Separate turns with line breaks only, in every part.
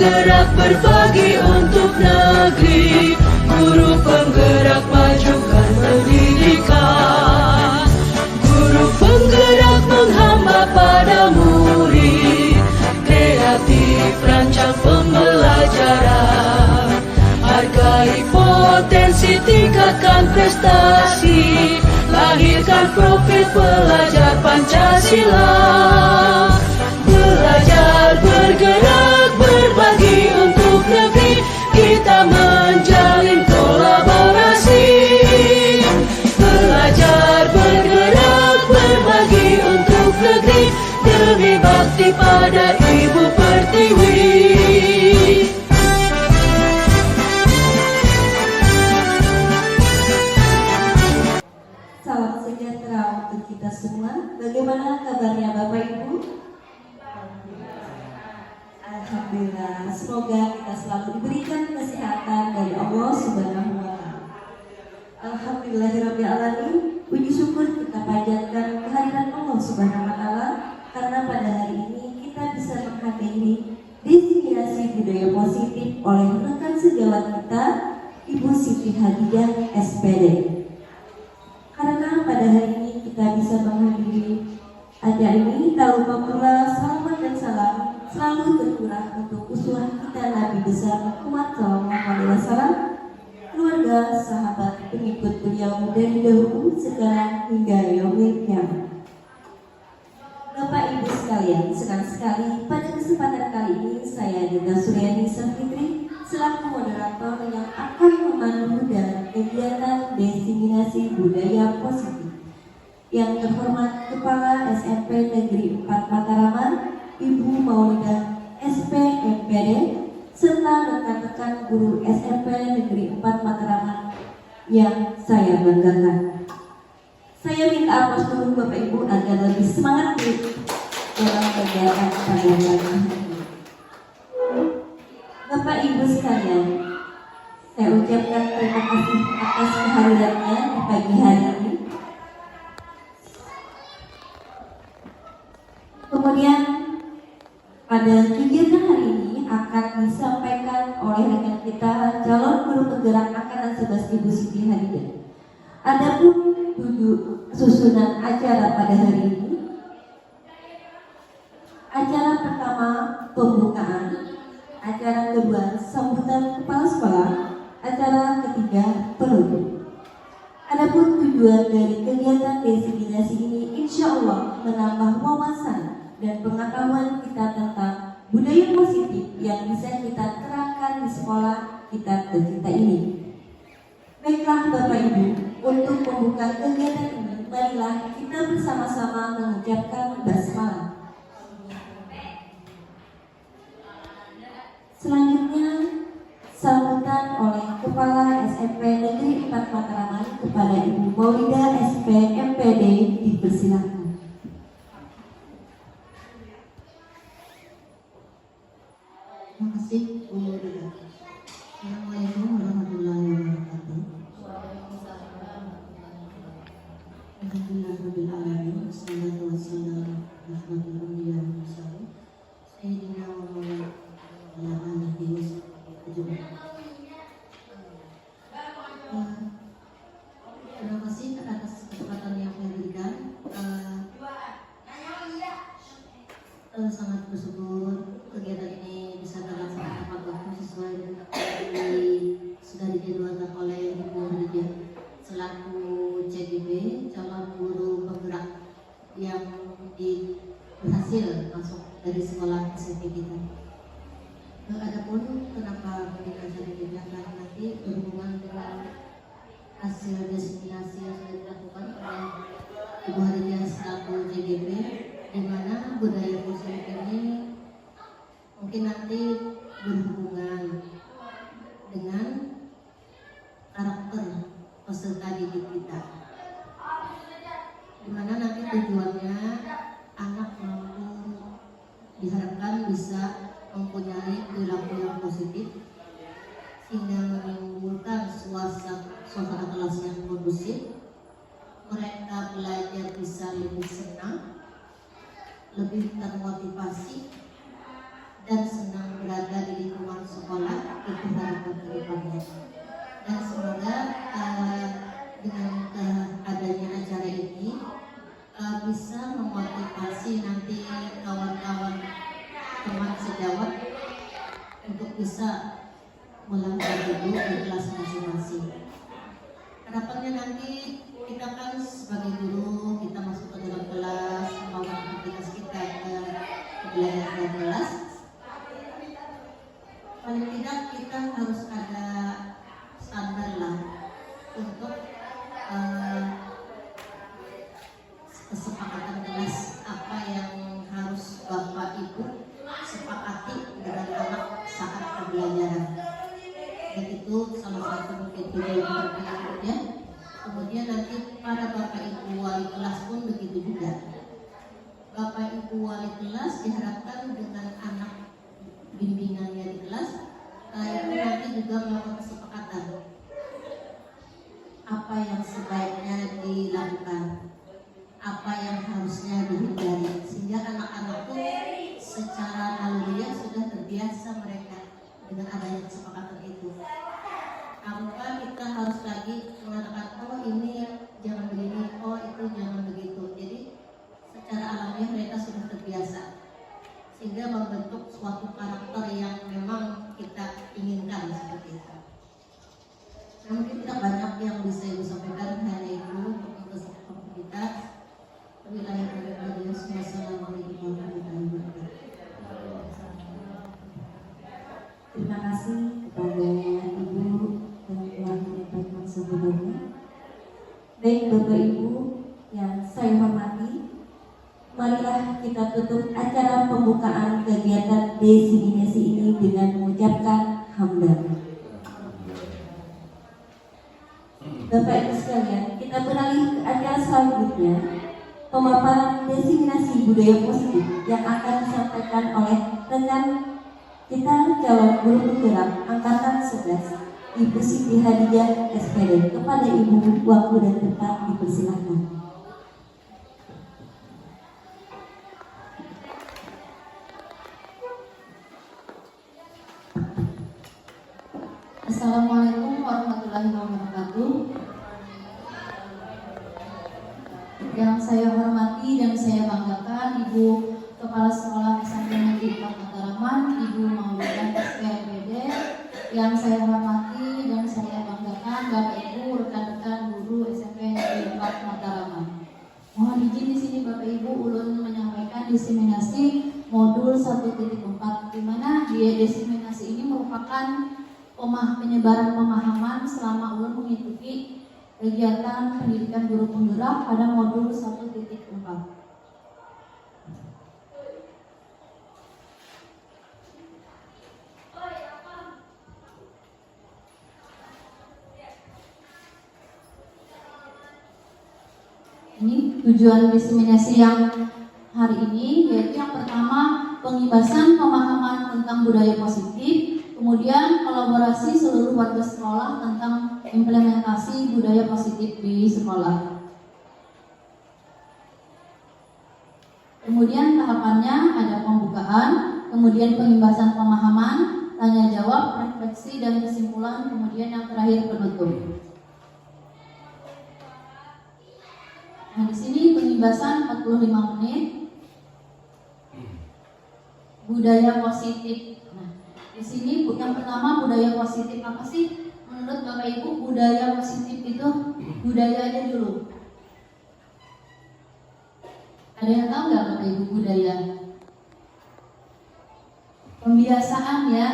bergerak berbagi untuk negeri, guru penggerak majukan pendidikan, guru penggerak menghamba pada murid, kreatif rancang pembelajaran, hargai potensi, tingkatkan prestasi, lahirkan profil pelajar Pancasila. Belajar, bergerak, berbagi untuk negeri, kita menjalin kolaborasi. Belajar, bergerak, berbagi untuk negeri, demi bakti pada Ibu Pertiwi.
Salam sejahtera untuk kita semua. Bagaimana kabarnya Bapak Ibu? Alhamdulillah. Semoga kita selalu diberikan kesehatan dari Allah Subhanahu wa Ta'ala. Alhamdulillahirabbil alamin. Puji syukur kita panjatkan kehadiran Allah Subhanahu wa Ta'ala karena pada hari ini kita bisa menghadiri diseminasi budaya positif oleh rekan sejawat kita, Ibu Siti Hadidah SPD. Karena pada hari ini kita bisa menghadiri acara ini, tak lupa pula salawat dan salam selalu tercurah untuk uswah kita Nabi besar Muhammad SAW, keluarga, sahabat, pengikut beliau dari dahulu, sekarang hingga yaumil kiamat. Bapak Ibu sekalian, senang sekali pada kesempatan kali ini saya Dinda Suryani Safitri selaku moderator yang akan memandu dalam kegiatan diseminasi budaya positif. Yang terhormat Kepala SMP Negeri 4 Mataraman, Ibu Maulidah SP MPD, serta rekan-rekan guru SMP Negeri 4 Mataraman yang saya banggakan. Saya minta aplaus dulu Bapak Ibu agar lebih semangat dalam kegiatan pada hari ini. Bapak Ibu sekalian, saya ucapkan terima kasih atas kehadirannya di pagi hari ini. Kemudian pada kegiatan hari ini akan disampaikan oleh rekan kita calon guru penggerak angkatan 11 Ibu Siti Hadidah. Adapun susunan acara pada hari ini, acara pertama pembukaan, acara kedua sambutan kepala sekolah, acara ketiga penutup. Adapun tujuan dari kegiatan diseminasi ini insya Allah menambah wawasan dan pengetahuan kita tentang budaya positif yang bisa kita terapkan di sekolah kita tercinta ini. Baiklah Bapak Ibu, untuk membuka kegiatan ini, marilah kita bersama-sama mengucapkan basmalah. Selanjutnya, sambutan oleh Kepala SMP Negeri 4 Mataraman kepada Ibu Maulidah SP MPD dipersilakan.
Terima kasih Bu Maulidah. Assalamualaikum warahmatullahi wabarakatuh. Alhamdulillahirabbil alamin. Wassalatu wassalamu ala asyrofil anbiya'i wal mursalin sayyidina wa maulana ala alihi wasallam. Terima kasih atas kesempatan yang saya berikan. Sangat bersyukur kegiatan ini bisa terlaksana tepat waktu sesuai dengan apa yang sudah dijadwalkan oleh Ibu Hadidah selaku CGB, calon guru penggerak yang berhasil masuk dari sekolah SMP kita. Adapun kenapa pernikahan ini akan nanti berhubungan dengan hasil diseminasi yang sudah dilakukan oleh Ibu Hadidah selaku CGB, di mana budaya positif ini mungkin nanti berhubungan dengan karakter peserta didik kita, di mana nanti tujuannya anak mampu diharapkan bisa mempunyai perilaku yang positif sehingga menimbulkan suasana kelas yang kondusif. Mereka belajar bisa lebih senang, lebih termotivasi, dan senang berada di lingkungan sekolah, itu harapan kedepannya. Dan semoga dengan adanya acara ini bisa memotivasi nanti kawan-kawan teman sejawat untuk bisa melangkah dulu di kelas masing-masing. Harapannya nanti kita kan sebagai guru, kita masuk ke dalam kelas, membawa aktivitas kita ke belajar kelas. Paling tidak kita harus ada standar lah untuk kesepakatan kelas apa yang harus Bapak Ibu sepakati dengan anak saat pembelajaran. Dan itu salah satu mungkin video yang berikutnya. Kemudian nanti para Bapak Ibu wali kelas pun begitu juga. Bapak Ibu wali kelas diharapkan dengan anak bimbingannya di kelas itu nanti juga melakukan kesepakatan apa yang sebaiknya dilakukan, apa yang harusnya dihindari, sehingga anak-anak pun secara naluriah sudah terbiasa mereka dengan adanya kesepakatan itu. Tanpa kita harus lagi mengatakan oh ini jangan begini, oh itu jangan begitu. Jadi secara alamiah mereka sudah terbiasa, sehingga membentuk suatu karakter yang memang kita inginkan seperti itu. Nah, mungkin tidak banyak yang bisa Ibu sampaikan hari itu untuk aktivitas. Wassalamualaikum warahmatullahi wabarakatuh.
Terima kasih kepada Ibu dan Wakil Dekan sebelumnya. Baik Bapak Ibu yang saya hormati, marilah kita tutup acara pembukaan kegiatan diseminasi ini dengan mengucapkan hamdalah. Bapak Ibu sekalian, kita beralih ke acara selanjutnya, pemaparan diseminasi budaya positif yang akan disampaikan oleh rekan kita calon guru penggerak angkatan 11, Ibu Siti Hadijah SPD. Kepada Ibu, waktu dan tempat dipersilakan.
Assalamualaikum warahmatullahi wabarakatuh. Yang saya hormati dan saya banggakan Ibu Kepala Sekolah SMP Negeri 4 Mataraman, Ibu Maulidah SPD. Yang saya hormati dan saya banggakan Bapak Ibu rekan-rekan guru SMP Negeri 4 Mataraman. Mohon izin di sini Bapak Ibu ulun menyampaikan diseminasi modul 1.4, di mana diseminasi ini merupakan penyebaran pemahaman selama ulun mengikuti kegiatan pendidikan guru penggerak pada modul 1.4. Ini tujuan diseminasi yang hari ini, yaitu yang pertama pengibasan pemahaman tentang budaya positif, kemudian kolaborasi seluruh warga sekolah tentang implementasi budaya positif di sekolah. Kemudian tahapannya ada pembukaan, kemudian pengibasan pemahaman, tanya jawab, refleksi dan kesimpulan, kemudian yang terakhir penutup. Nah, di sini pengibasan 45 menit. Budaya positif. Nah, di sini yang pertama budaya positif apa sih? Menurut Bapak Ibu budaya positif itu budaya aja dulu. Ada yang tahu nggak Bapak Ibu budaya? Pembiasaan ya,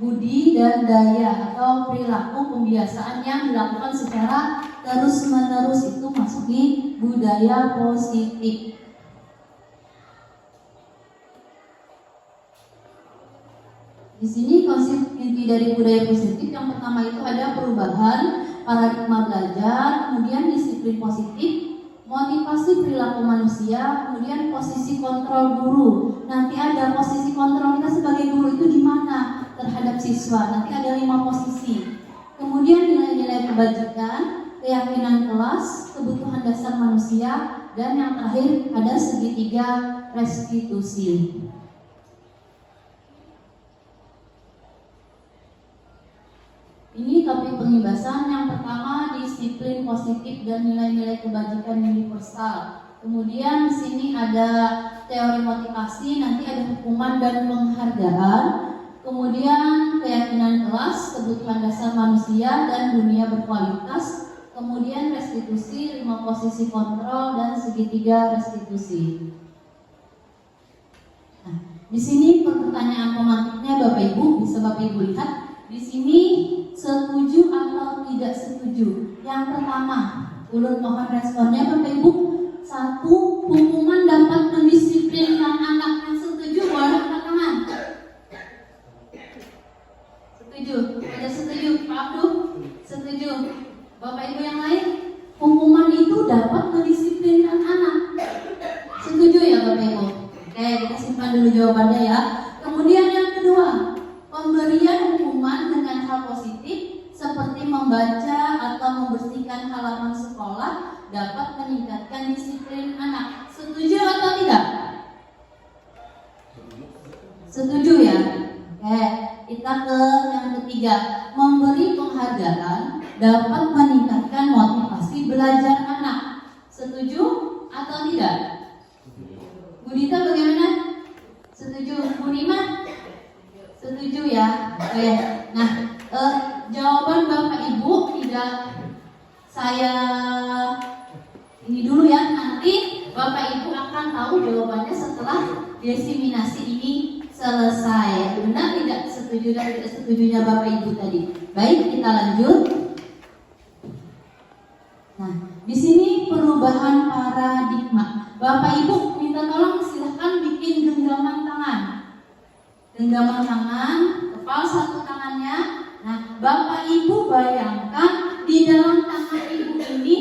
budi dan daya atau perilaku pembiasaan yang dilakukan secara terus-menerus itu masuk di budaya positif. Di sini konsep inti dari budaya positif yang pertama itu ada perubahan paradigma belajar, kemudian disiplin positif, motivasi perilaku manusia, kemudian posisi kontrol guru. Nanti ada posisi kontrol kita sebagai guru itu di mana terhadap siswa. Nanti ada 5 posisi. Kemudian nilai-nilai kebajikan, keyakinan kelas, kebutuhan dasar manusia, dan yang terakhir ada segitiga restitusi. kebebasan. Yang pertama disiplin positif dan nilai-nilai kebajikan universal. Kemudian di sini ada teori motivasi, nanti ada hukuman dan penghargaan. Kemudian keyakinan kelas, kebutuhan dasar manusia dan dunia berkualitas. Kemudian restitusi, 5 posisi kontrol dan segitiga restitusi. Nah, di sini pertanyaan pemantiknya Bapak Ibu, bisa Bapak Ibu lihat. Di sini setuju atau tidak setuju. Yang pertama, ulun mohon responnya Bapak Ibu. 1, hukuman dapat mendisiplinkan anak. Yang setuju boleh angkat tangan. Setuju? Ada setuju? Pak Abdul? Setuju? Bapak Ibu yang lain? Hukuman itu dapat mendisiplinkan anak. Setuju ya Bapak Ibu? Oke, kita simpan dulu jawabannya ya. Kemudian yang kedua, pemberian hukuman dengan hal positif seperti membaca atau membersihkan halaman sekolah dapat meningkatkan disiplin anak. Setuju atau tidak? Setuju ya? Oke, kita ke yang ketiga. Memberi penghargaan dapat meningkatkan motivasi belajar anak. Setuju atau tidak? Bu Dita bagaimana? Setuju? Bu Nima? Setuju ya? Oke. Nah, jawaban Bapak Ibu tidak saya ini dulu ya. Nanti Bapak Ibu akan tahu jawabannya setelah desiminasi ini selesai. Benar tidak setuju dan tidak setujunya Bapak Ibu tadi? Baik, kita lanjut. Nah, di sini perubahan paradigma. Bapak Ibu minta tolong silahkan bikin genggaman tangan. Genggaman tangan, kepal satu tangannya. Nah, Bapak Ibu bayangkan di dalam tangan Ibu ini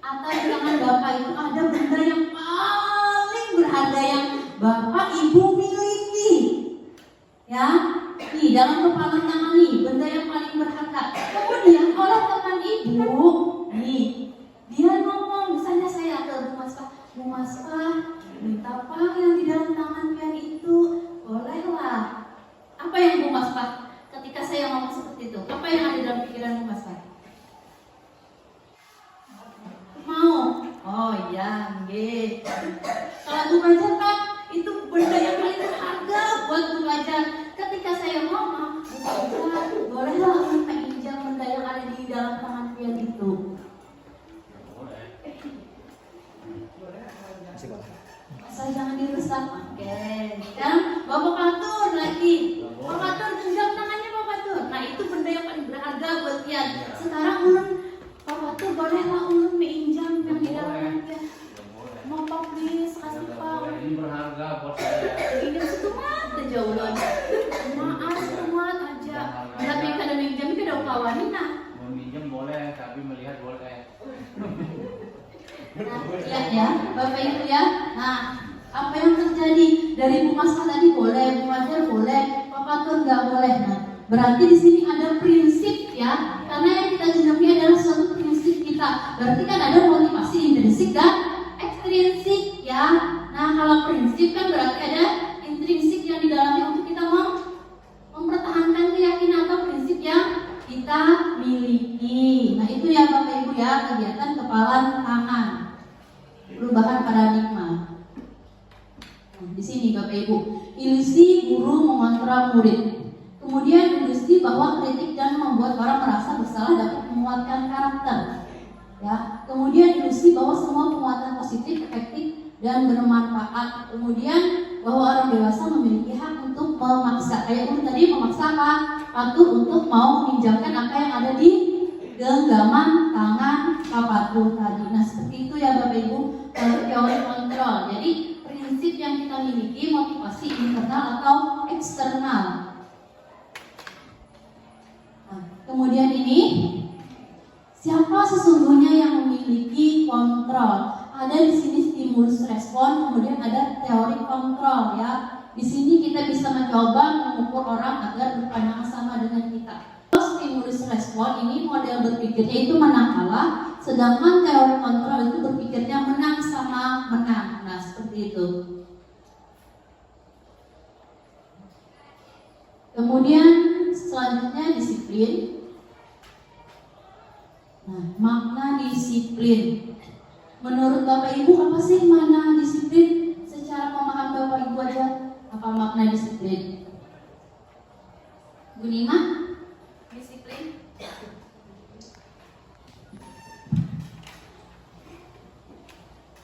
atau di tangan Bapak itu ada benda yang paling berharga yang Bapak Ibu miliki. Ya, di dalam kepala tangan nih, benda yang paling berharga. Kemudian oleh teman Ibu, nih, dia ngomong, misalnya saya ke Bu Maspa, minta Pak yang di dalam tangan pian itu, bolehlah. Apa yang Bu Maspa? Ketika saya ngomong seperti itu, apa yang ada dalam pikiran Bu Maspa? Mau? Oh iya, nggih. Kalau Bu Fajar Pak, itu benda yang paling berharga buat Bu Fajar. Ketika saya ngomong, Bu Fajar, bolehlah minta pinjam benda yang ada di dalam tangan pian itu. Asal jangan dirusak. Oke. Dan Bapak Patur lagi. Bapak Patur genggam tangannya Bapak Patur. Nah, itu benda yang paling berharga buat pian. Sekarang ulun Bapak Patur bolehlah ulun minjam yang di dalam pian. Mau Pak please kasih Pak.
Ini berharga buat saya.
Minjam setumat aja ulun. Maaf setumat aja. Tapi kada minjam kada kawanin nah.
Mau minjem boleh, tapi melihat boleh.
Nah, lihat ya, Bapak Ibu ya. Nah, apa yang terjadi dari Bu Maspa tadi boleh, Bu Fajar boleh, Pak Patur nggak boleh. Nah, berarti di sini ada prinsip ya, karena yang kita genggami adalah suatu prinsip kita. Berarti kan ada motivasi intrinsik dan ekstrinsik ya. Nah, kalau prinsip kan berarti ada intrinsik yang di dalamnya untuk kita mempertahankan keyakinan atau prinsip yang kita miliki. Nah, itu ya Bapak Ibu ya, kegiatan kepalan tangan. Perubahan paradigma. Nah, di sini Bapak Ibu, ilusi guru mengontrol murid. Kemudian ilusi bahwa kritik dan membuat orang merasa bersalah dapat menguatkan karakter. Ya, kemudian ilusi bahwa semua penguatan positif, efektif dan bermanfaat. Kemudian bahwa orang dewasa memiliki hak untuk memaksa. Kayak ini tadi memaksa Pak Patur untuk mau meminjamkan apa yang ada di genggaman tangan Pak Patur tadi. Nah, seperti itu ya Bapak Ibu, teori kontrol. Jadi prinsip yang kita miliki motivasi internal atau eksternal. Nah, kemudian ini siapa sesungguhnya yang memiliki kontrol? Ada di sini stimulus respon, kemudian ada teori kontrol ya. Di sini kita bisa mencoba mengukur orang agar berpandangan sama dengan kita. Stimulus respon ini model berpikirnya itu menang kalah, sedangkan teori kontrol itu berpikirnya menang sama menang. Nah, seperti itu. Kemudian selanjutnya disiplin. disiplin. Menurut Bapak Ibu apa sih makna disiplin? Secara pemahaman Bapak Ibu aja, apa makna disiplin? Bu Nina, disiplin?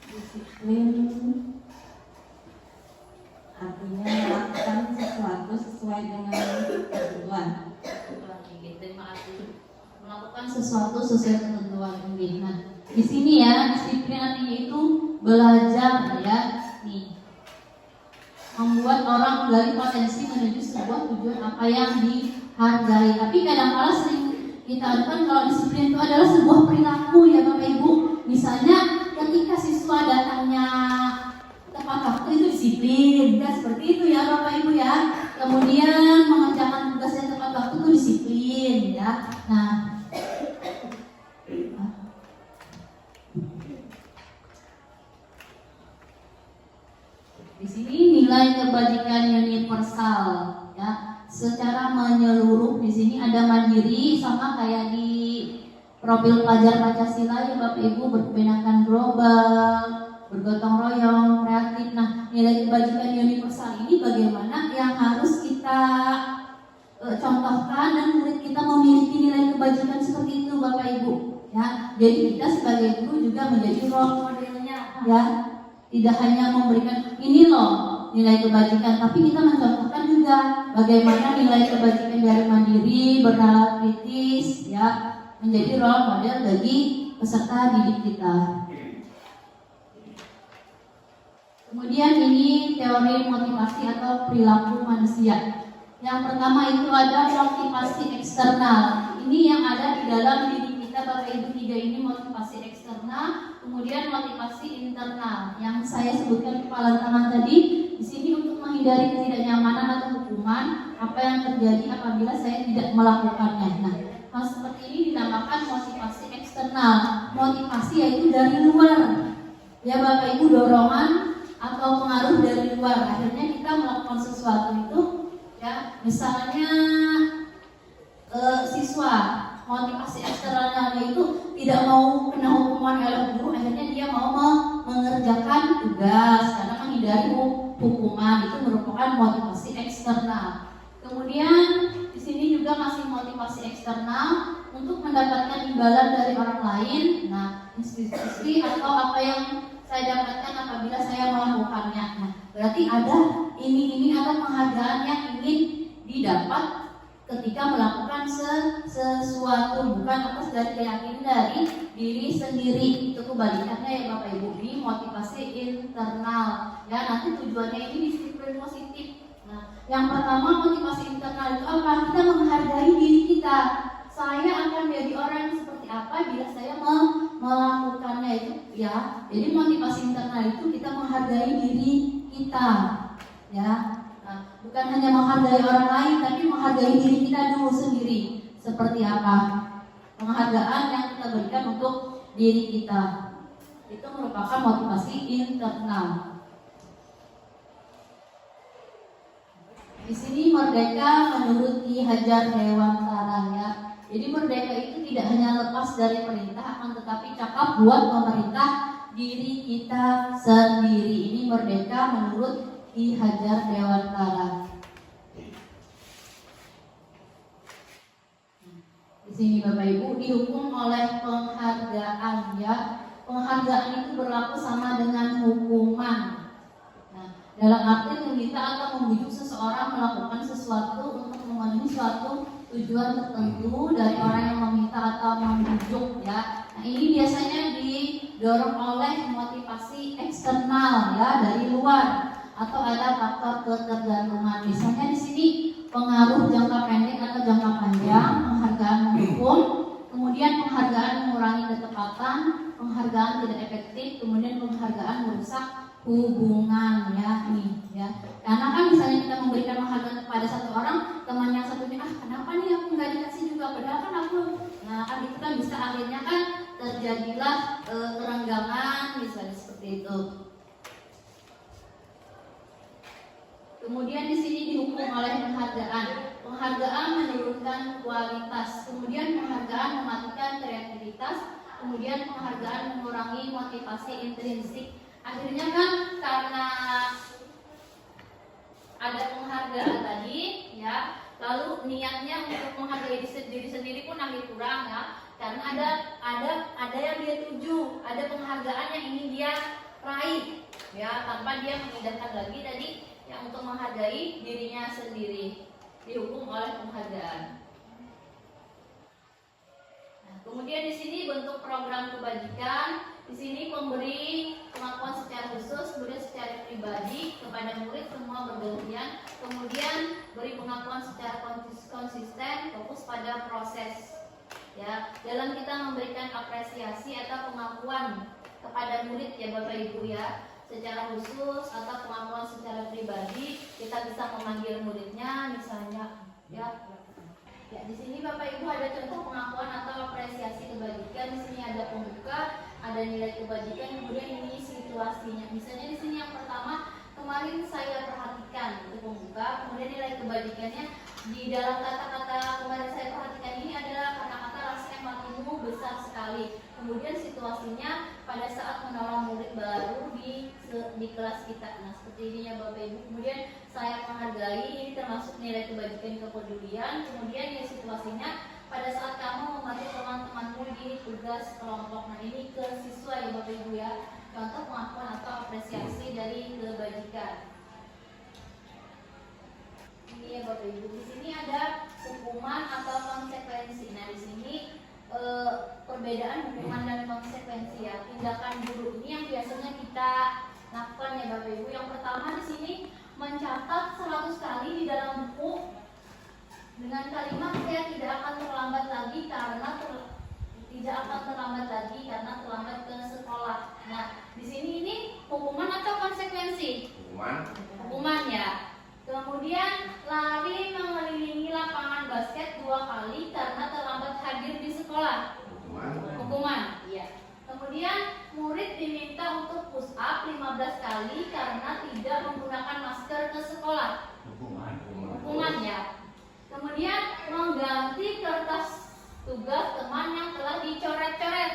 Disiplin artinya melakukan sesuatu sesuai dengan ketentuan.
Terima kasih. Melakukan sesuatu sesuai ketentuan ini. Nah, di sini ya disiplin artinya itu belajar ya, nih membuat orang dari potensi menuju sebuah tujuan apa yang dihargai. Tapi kadang-kala sering kita adukan kalau disiplin itu adalah sebuah perilaku ya Bapak Ibu. Misalnya ketika siswa datangnya tepat waktu itu disiplin, kan seperti itu ya Bapak Ibu ya. Kemudian mengerjakan tugasnya tepat waktu itu disiplin ya. Nah, di sini nilai kebajikan universal ya. Secara menyeluruh di sini ada mandiri sama kayak di profil pelajar Pancasila ya Bapak Ibu, berkebenangan global, bergotong royong, kreatif. Nah, nilai kebajikan universal ini bagaimana yang harus kita contohkan dan murid kita memiliki nilai kebajikan seperti itu Bapak Ibu ya. Jadi kita sebagai guru juga menjadi role modelnya ya. Tidak hanya memberikan ini loh nilai kebajikan, tapi kita mencontohkan juga bagaimana nilai kebajikan dari mandiri, bernalar kritis ya, menjadi role model bagi peserta didik kita. Kemudian ini teori motivasi atau perilaku manusia. Yang pertama itu ada motivasi eksternal. Ini yang ada di dalam diri kita Bapak Ibu, tiga ini motivasi eksternal, kemudian motivasi internal. Yang saya sebutkan kepala tangan tadi, di sini untuk menghindari ketidaknyamanan atau hukuman apa yang terjadi apabila saya tidak melakukannya. Nah, hal seperti ini dinamakan motivasi eksternal. Motivasi yaitu dari luar. Ya Bapak Ibu, dorongan atau pengaruh dari luar. Akhirnya kita melakukan sesuatu itu ya, misalnya siswa motivasi eksternalnya itu tidak mau kena hukuman oleh guru, akhirnya dia mau mengerjakan tugas karena menghindari hukuman. Itu merupakan motivasi eksternal. Kemudian di sini juga masih motivasi eksternal untuk mendapatkan imbalan dari orang lain. Nah, institusi atau apa yang saya dapatkan apabila saya melakukannya. Nah, berarti ada ini atau penghargaan yang ingin didapat ketika melakukan sesuatu, bukan atas dari keyakinan dari diri sendiri. Itu kebalikannya ya Bapak Ibu, di motivasi internal ya. Nanti tujuannya ini disiplin positif. Nah, yang pertama motivasi internal itu apa? Kita menghargai diri kita. Saya akan menjadi orang yang seperti apa bila saya melakukannya itu ya. Jadi motivasi internal itu kita menghargai diri kita ya. Nah, bukan hanya menghargai orang lain, tapi menghargai diri kita dulu sendiri. Seperti apa penghargaan yang kita berikan untuk diri kita, itu merupakan motivasi internal. Di sini merdeka menurut Ki Hajar Dewantara ya. Jadi merdeka itu tidak hanya lepas dari perintah, akan tetapi cakap buat memerintah diri kita sendiri. Ini merdeka menurut Ki Hajar Dewantara. Di sini Bapak Ibu dihukum oleh penghargaan ya. Penghargaan itu berlaku sama dengan hukuman. Nah, dalam arti meminta atau membujuk seseorang melakukan sesuatu untuk memenuhi suatu tujuan tertentu dari orang yang meminta atau membujuk ya. Nah, ini biasanya didorong oleh motivasi eksternal ya, dari luar, atau ada faktor ketergantungan. Misalnya di sini pengaruh jangka pendek atau jangka panjang, penghargaan mendukung, kemudian penghargaan mengurangi ketepatan, penghargaan tidak efektif, kemudian penghargaan merusak hubungan ya nih ya. Karena kan misalnya kita memberikan penghargaan kepada satu orang, teman yang satunya kenapa nih aku nggak dikasih juga, padahal kan aku, nah kan itu kan bisa akhirnya kan terjadilah kerenggangan misalnya seperti itu. Kemudian di sini dihukum oleh penghargaan. Penghargaan menurunkan kualitas. Kemudian penghargaan mematikan kreativitas. kemudian penghargaan mengurangi motivasi intrinsik. Akhirnya kan karena ada penghargaan tadi ya, lalu niatnya untuk menghargai diri sendiri pun akhirnya kurang ya, karena ada yang dia tuju, ada penghargaan yang ingin dia raih ya, tanpa dia mengindahkan lagi tadi yang untuk menghargai dirinya sendiri, dihukum oleh penghargaan. Nah, kemudian di sini bentuk program kebajikan. Di sini pemberi pengakuan secara khusus, kemudian secara pribadi kepada murid semua bergantian, kemudian beri pengakuan secara konsisten, fokus pada proses. Ya, dalam kita memberikan apresiasi atau pengakuan kepada murid ya Bapak Ibu ya, secara khusus atau pengakuan secara pribadi, kita bisa memanggil muridnya misalnya ya. Ya, di sini Bapak Ibu ada contoh pengakuan atau apresiasi kebajikan. Di sini ada pembuka, ada nilai kebajikan, kemudian ini situasinya. Misalnya di sini yang pertama, kemarin saya perhatikan, itu pembuka, kemudian nilai kebajikannya di dalam kata-kata kemarin saya perhatikan ini adalah kata-kata rasa empatimu besar sekali. Kemudian situasinya pada saat menolong murid baru di kelas kita. Nah, seperti ini ya Bapak Ibu. Kemudian saya menghargai, ini termasuk nilai kebajikan kepedulian. Kemudian ya situasinya pada saat kamu membantu teman-temanmu di tugas kelompok. Nah, ini ke siswa ya Bapak Ibu ya. Contoh pengakuan atau apresiasi dari kebajikan. Ini ya Bapak Ibu. Di sini ada hukuman atau konsekuensi. Nah, di sini perbedaan hukuman dan konsekuensi ya. Tindakan guru ini yang biasanya kita lakukan ya Bapak Ibu. Yang pertama di sini mencatat 100 kali di dalam buku dengan kalimat saya tidak akan terlambat lagi karena terlambat ke sekolah. Nah, di sini ini hukuman atau konsekuensi? Hukuman ya. Kemudian lari mengelilingi lapangan basket 2 kali karena terlambat hadir di sekolah. Hukuman. Iya. Kemudian murid diminta untuk push up 15 kali karena tidak menggunakan masker ke sekolah. Hukuman ya. Kemudian mengganti kertas tugas teman yang telah dicoret-coret.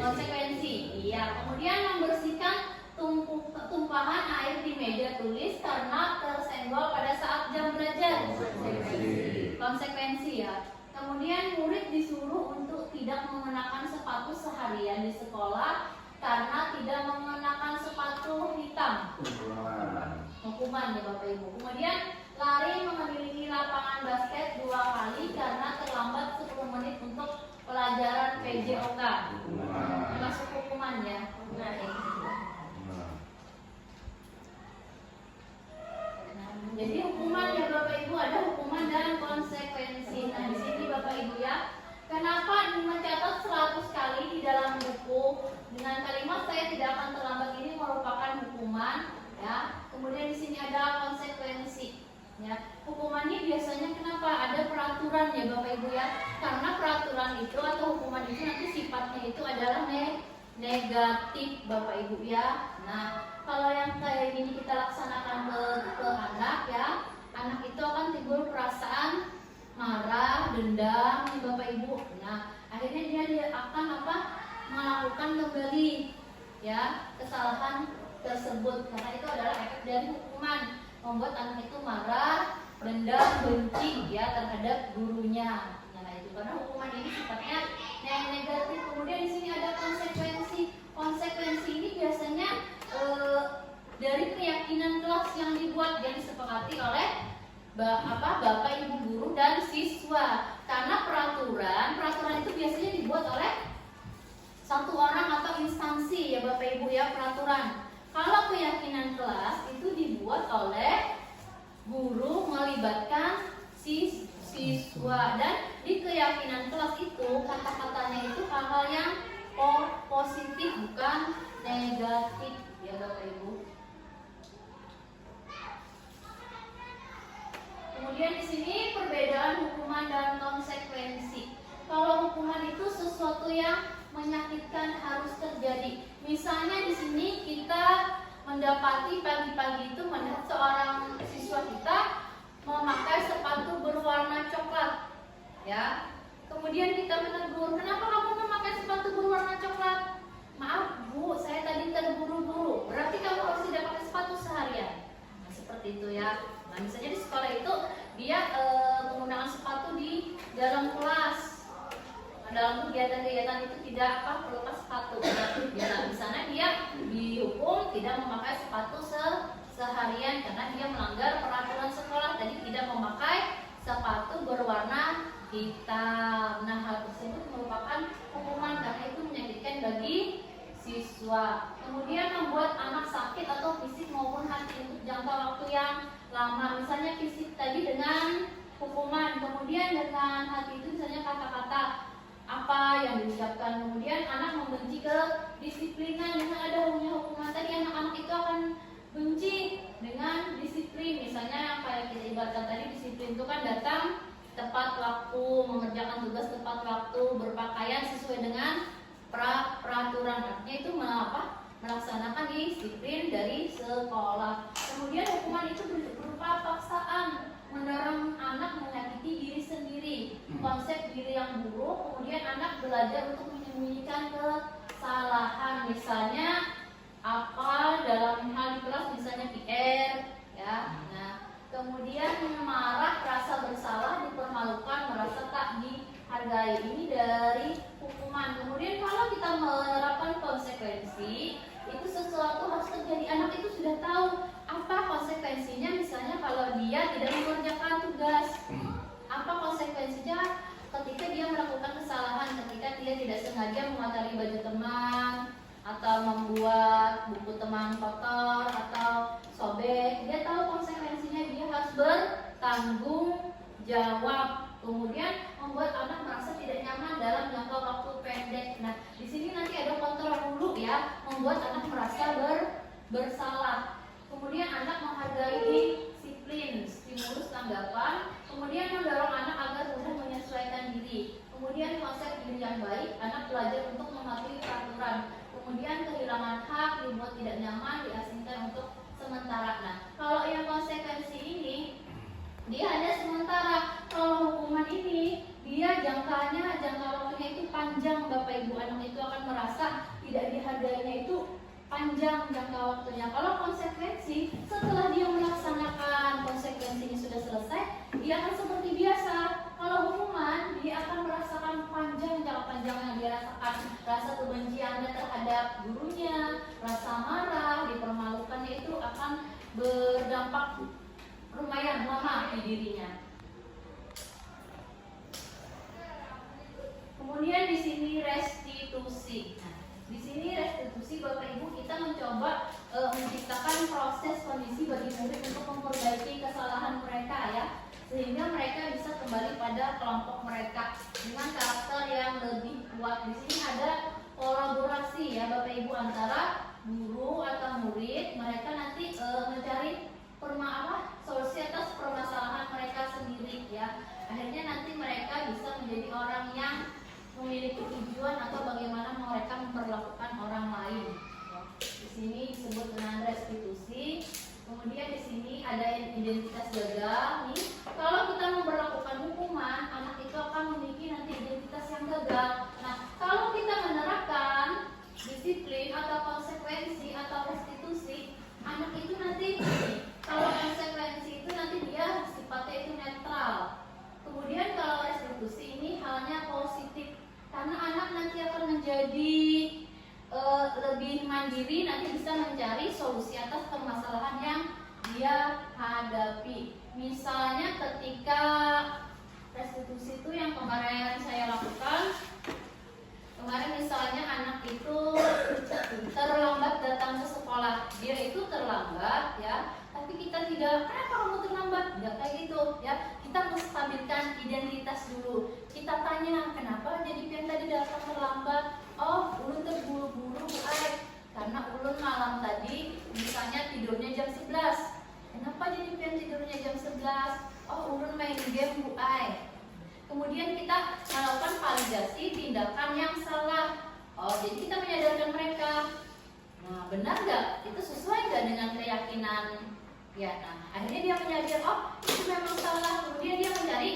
Konsekuensi. Iya. Kemudian membersihkan tumpahan air di meja tulis karena tersenggol pada saat jam belajar. Konsekuensi ya. Kemudian murid disuruh untuk tidak mengenakan sepatu seharian di sekolah karena tidak mengenakan sepatu hitam. Hukuman ya Bapak Ibu. Kemudian lari mengelilingi lapangan basket 2 kali karena terlambat 10 menit untuk pelajaran PJOK. Masuk hukuman ya. Nah, ini. Jadi hukuman ya Bapak Ibu, ada hukuman dan konsekuensi. Nah, di sini Bapak Ibu ya, kenapa mencatat 100 kali di dalam buku dengan kalimat saya tidak akan terlambat ini merupakan hukuman ya. Kemudian di sini ada konsekuensi ya. Hukumannya biasanya kenapa? Ada peraturan ya Bapak Ibu ya. Karena peraturan itu atau hukuman itu nanti sifatnya itu adalah negatif Bapak Ibu ya. Nah, kalau yang kayak gini kita laksanakan ke anak ya, anak itu akan timbul perasaan marah, dendam nih Bapak Ibu. Nah, akhirnya dia akan melakukan kembali ya kesalahan tersebut, karena itu adalah efek dari hukuman, membuat anak itu marah, dendam, benci ya terhadap gurunya. Nah, itu karena hukuman ini sifatnya yang negatif. Kemudian di sini ada konsekuensi. Konsekuensi ini biasanya dari keyakinan kelas yang dibuat, yang disepakati oleh Bapak Ibu guru dan siswa. Karena peraturan itu biasanya dibuat oleh satu orang atau instansi ya Bapak Ibu ya, peraturan. Kalau keyakinan kelas itu dibuat oleh guru melibatkan siswa, dan di keyakinan kelas itu kata-katanya itu hal-hal yang positif bukan negatif ya Bapak Ibu. Kemudian di sini perbedaan hukuman dan konsekuensi. Kalau hukuman itu sesuatu yang menyakitkan harus terjadi. Misalnya di sini kita mendapati pagi-pagi itu melihat seorang siswa kita memakai sepatu berwarna coklat, ya. Kemudian kita menegur, kenapa kamu memakai sepatu berwarna coklat? Maaf Bu, saya tadi terburu-buru. Berarti kamu harus tidak pakai sepatu seharian. Nah, seperti itu ya. Nah, misalnya di sekolah itu dia menggunakan sepatu di dalam kelas. Nah, dalam kegiatan-kegiatan itu tidak melepas sepatu. Nah, di sana dia dihukum tidak memakai sepatu seharian karena dia melanggar peraturan sekolah. Tadi tidak memakai sepatu berwarna hitam. Nah, hal tersebut merupakan hukuman karena itu menyakitkan bagi siswa. Kemudian membuat anak sakit atau fisik maupun hati untuk jangka waktu yang lama. Misalnya fisik tadi dengan hukuman, kemudian dengan hati itu misalnya kata-kata apa yang diucapkan. Kemudian anak membenci kedisiplinan dengan ada hukuman tadi, anak-anak itu akan benci dengan disiplin. Misalnya kayak kita ibaratkan tadi, disiplin itu kan datang tepat waktu, mengerjakan tugas tepat waktu, berpakaian sesuai dengan peraturan. Artinya itu melaksanakan disiplin dari sekolah. Kemudian hukuman itu berupa paksaan, mendorong anak menyakiti diri sendiri, konsep diri yang buruk. Kemudian anak belajar untuk menyembunyikan kesalahan. Misalnya apa dalam hal di kelas, misalnya PR ya. Nah, kemudian marah, rasa bersalah, dipermalukan, merasa tak dihargai. Ini dari hukuman. Kemudian kalau kita menerapkan konsekuensi, itu sesuatu harus terjadi. Anak itu sudah tahu apa konsekuensinya. Misalnya kalau dia tidak mengerjakan tugas, apa konsekuensinya ketika dia melakukan kesalahan, ketika dia tidak sengaja mengotori baju teman, atau membuat buku teman kotor atau sobek. Dia tahu konsekuensinya, dia harus bertanggung jawab. Kemudian membuat anak merasa tidak nyaman dalam jangka waktu pendek. Nah, di sini nanti ada kontrol dulu ya, membuat anak merasa bersalah. Kemudian anak menghargai disiplin, stimulus tanggapan. Kemudian mendorong anak agar mudah menyesuaikan diri. Kemudian konsep diri yang baik, anak belajar untuk mematuhi peraturan. Kemudian kehilangan hak, dibuat tidak nyaman, diasingkan untuk sementara. Nah, kalau yang konsekuensi ini dia hanya sementara. Kalau hukuman ini dia jangka waktunya itu panjang. Bapak Ibu, anak itu akan merasa tidak dihargainya itu panjang jangka waktunya. Kalau konsekuensi, setelah dia melaksanakan konsekuensinya sudah selesai, dia akan seperti biasa. Kalau hukuman, dia akan merasakan panjang yang dia rasakan, rasa kebenciannya terhadap gurunya, rasa marah, dipermalukannya itu akan berdampak lumayan lama di dirinya. Kemudian di sini restitusi. Nah, di sini restitusi Bapak Ibu, kita mencoba menciptakan proses kondisi bagi murid untuk memperbaiki kesalahan mereka ya, sehingga mereka bisa kembali pada kelompok mereka dengan karakter yang lebih kuat. Di sini ada kolaborasi ya Bapak Ibu antara guru atau murid. Mereka nanti mencari solusi atas permasalahan mereka sendiri ya. Akhirnya nanti mereka bisa menjadi orang yang memiliki tujuan atau bagaimana mereka memperlakukan orang lain. Di sini disebut dengan restitusi. Kemudian di sini ada identitas gagal nih. Kalau kita memperlakukan hukuman, anak itu akan memiliki nanti identitas yang gagal. Nah, kalau kita menerapkan disiplin atau konsekuensi atau restitusi, anak itu nanti kalau konsekuensi itu nanti dia sifatnya itu netral. Kemudian kalau restitusi ini halnya positif, karena anak nanti akan menjadi lebih mandiri, nanti bisa mencari solusi atas permasalahan yang dia hadapi. Misalnya ketika restitusi itu yang kemarin saya lakukan, kemarin misalnya anak itu terlambat datang ke sekolah. Dia itu terlambat ya, tapi kita tidak, kenapa kamu terlambat? Tidak kayak gitu ya. Kita menstabilkan identitas dulu. Kita tanya, kenapa jadi pian tadi datang terlambat? Oh, ulun terburu-buru Bu Ai, karena ulun malam tadi misalnya tidurnya jam 11. Kenapa jadi pian tidurnya jam 11? Oh, ulun main game Bu Ai. Kemudian kita melakukan validasi tindakan yang salah. Oh, jadi kita menyadarkan mereka. Nah, benar nggak? Itu sesuai nggak dengan keyakinan? Ya, nah, akhirnya dia menyadar, oh, itu memang salah. Kemudian dia mencari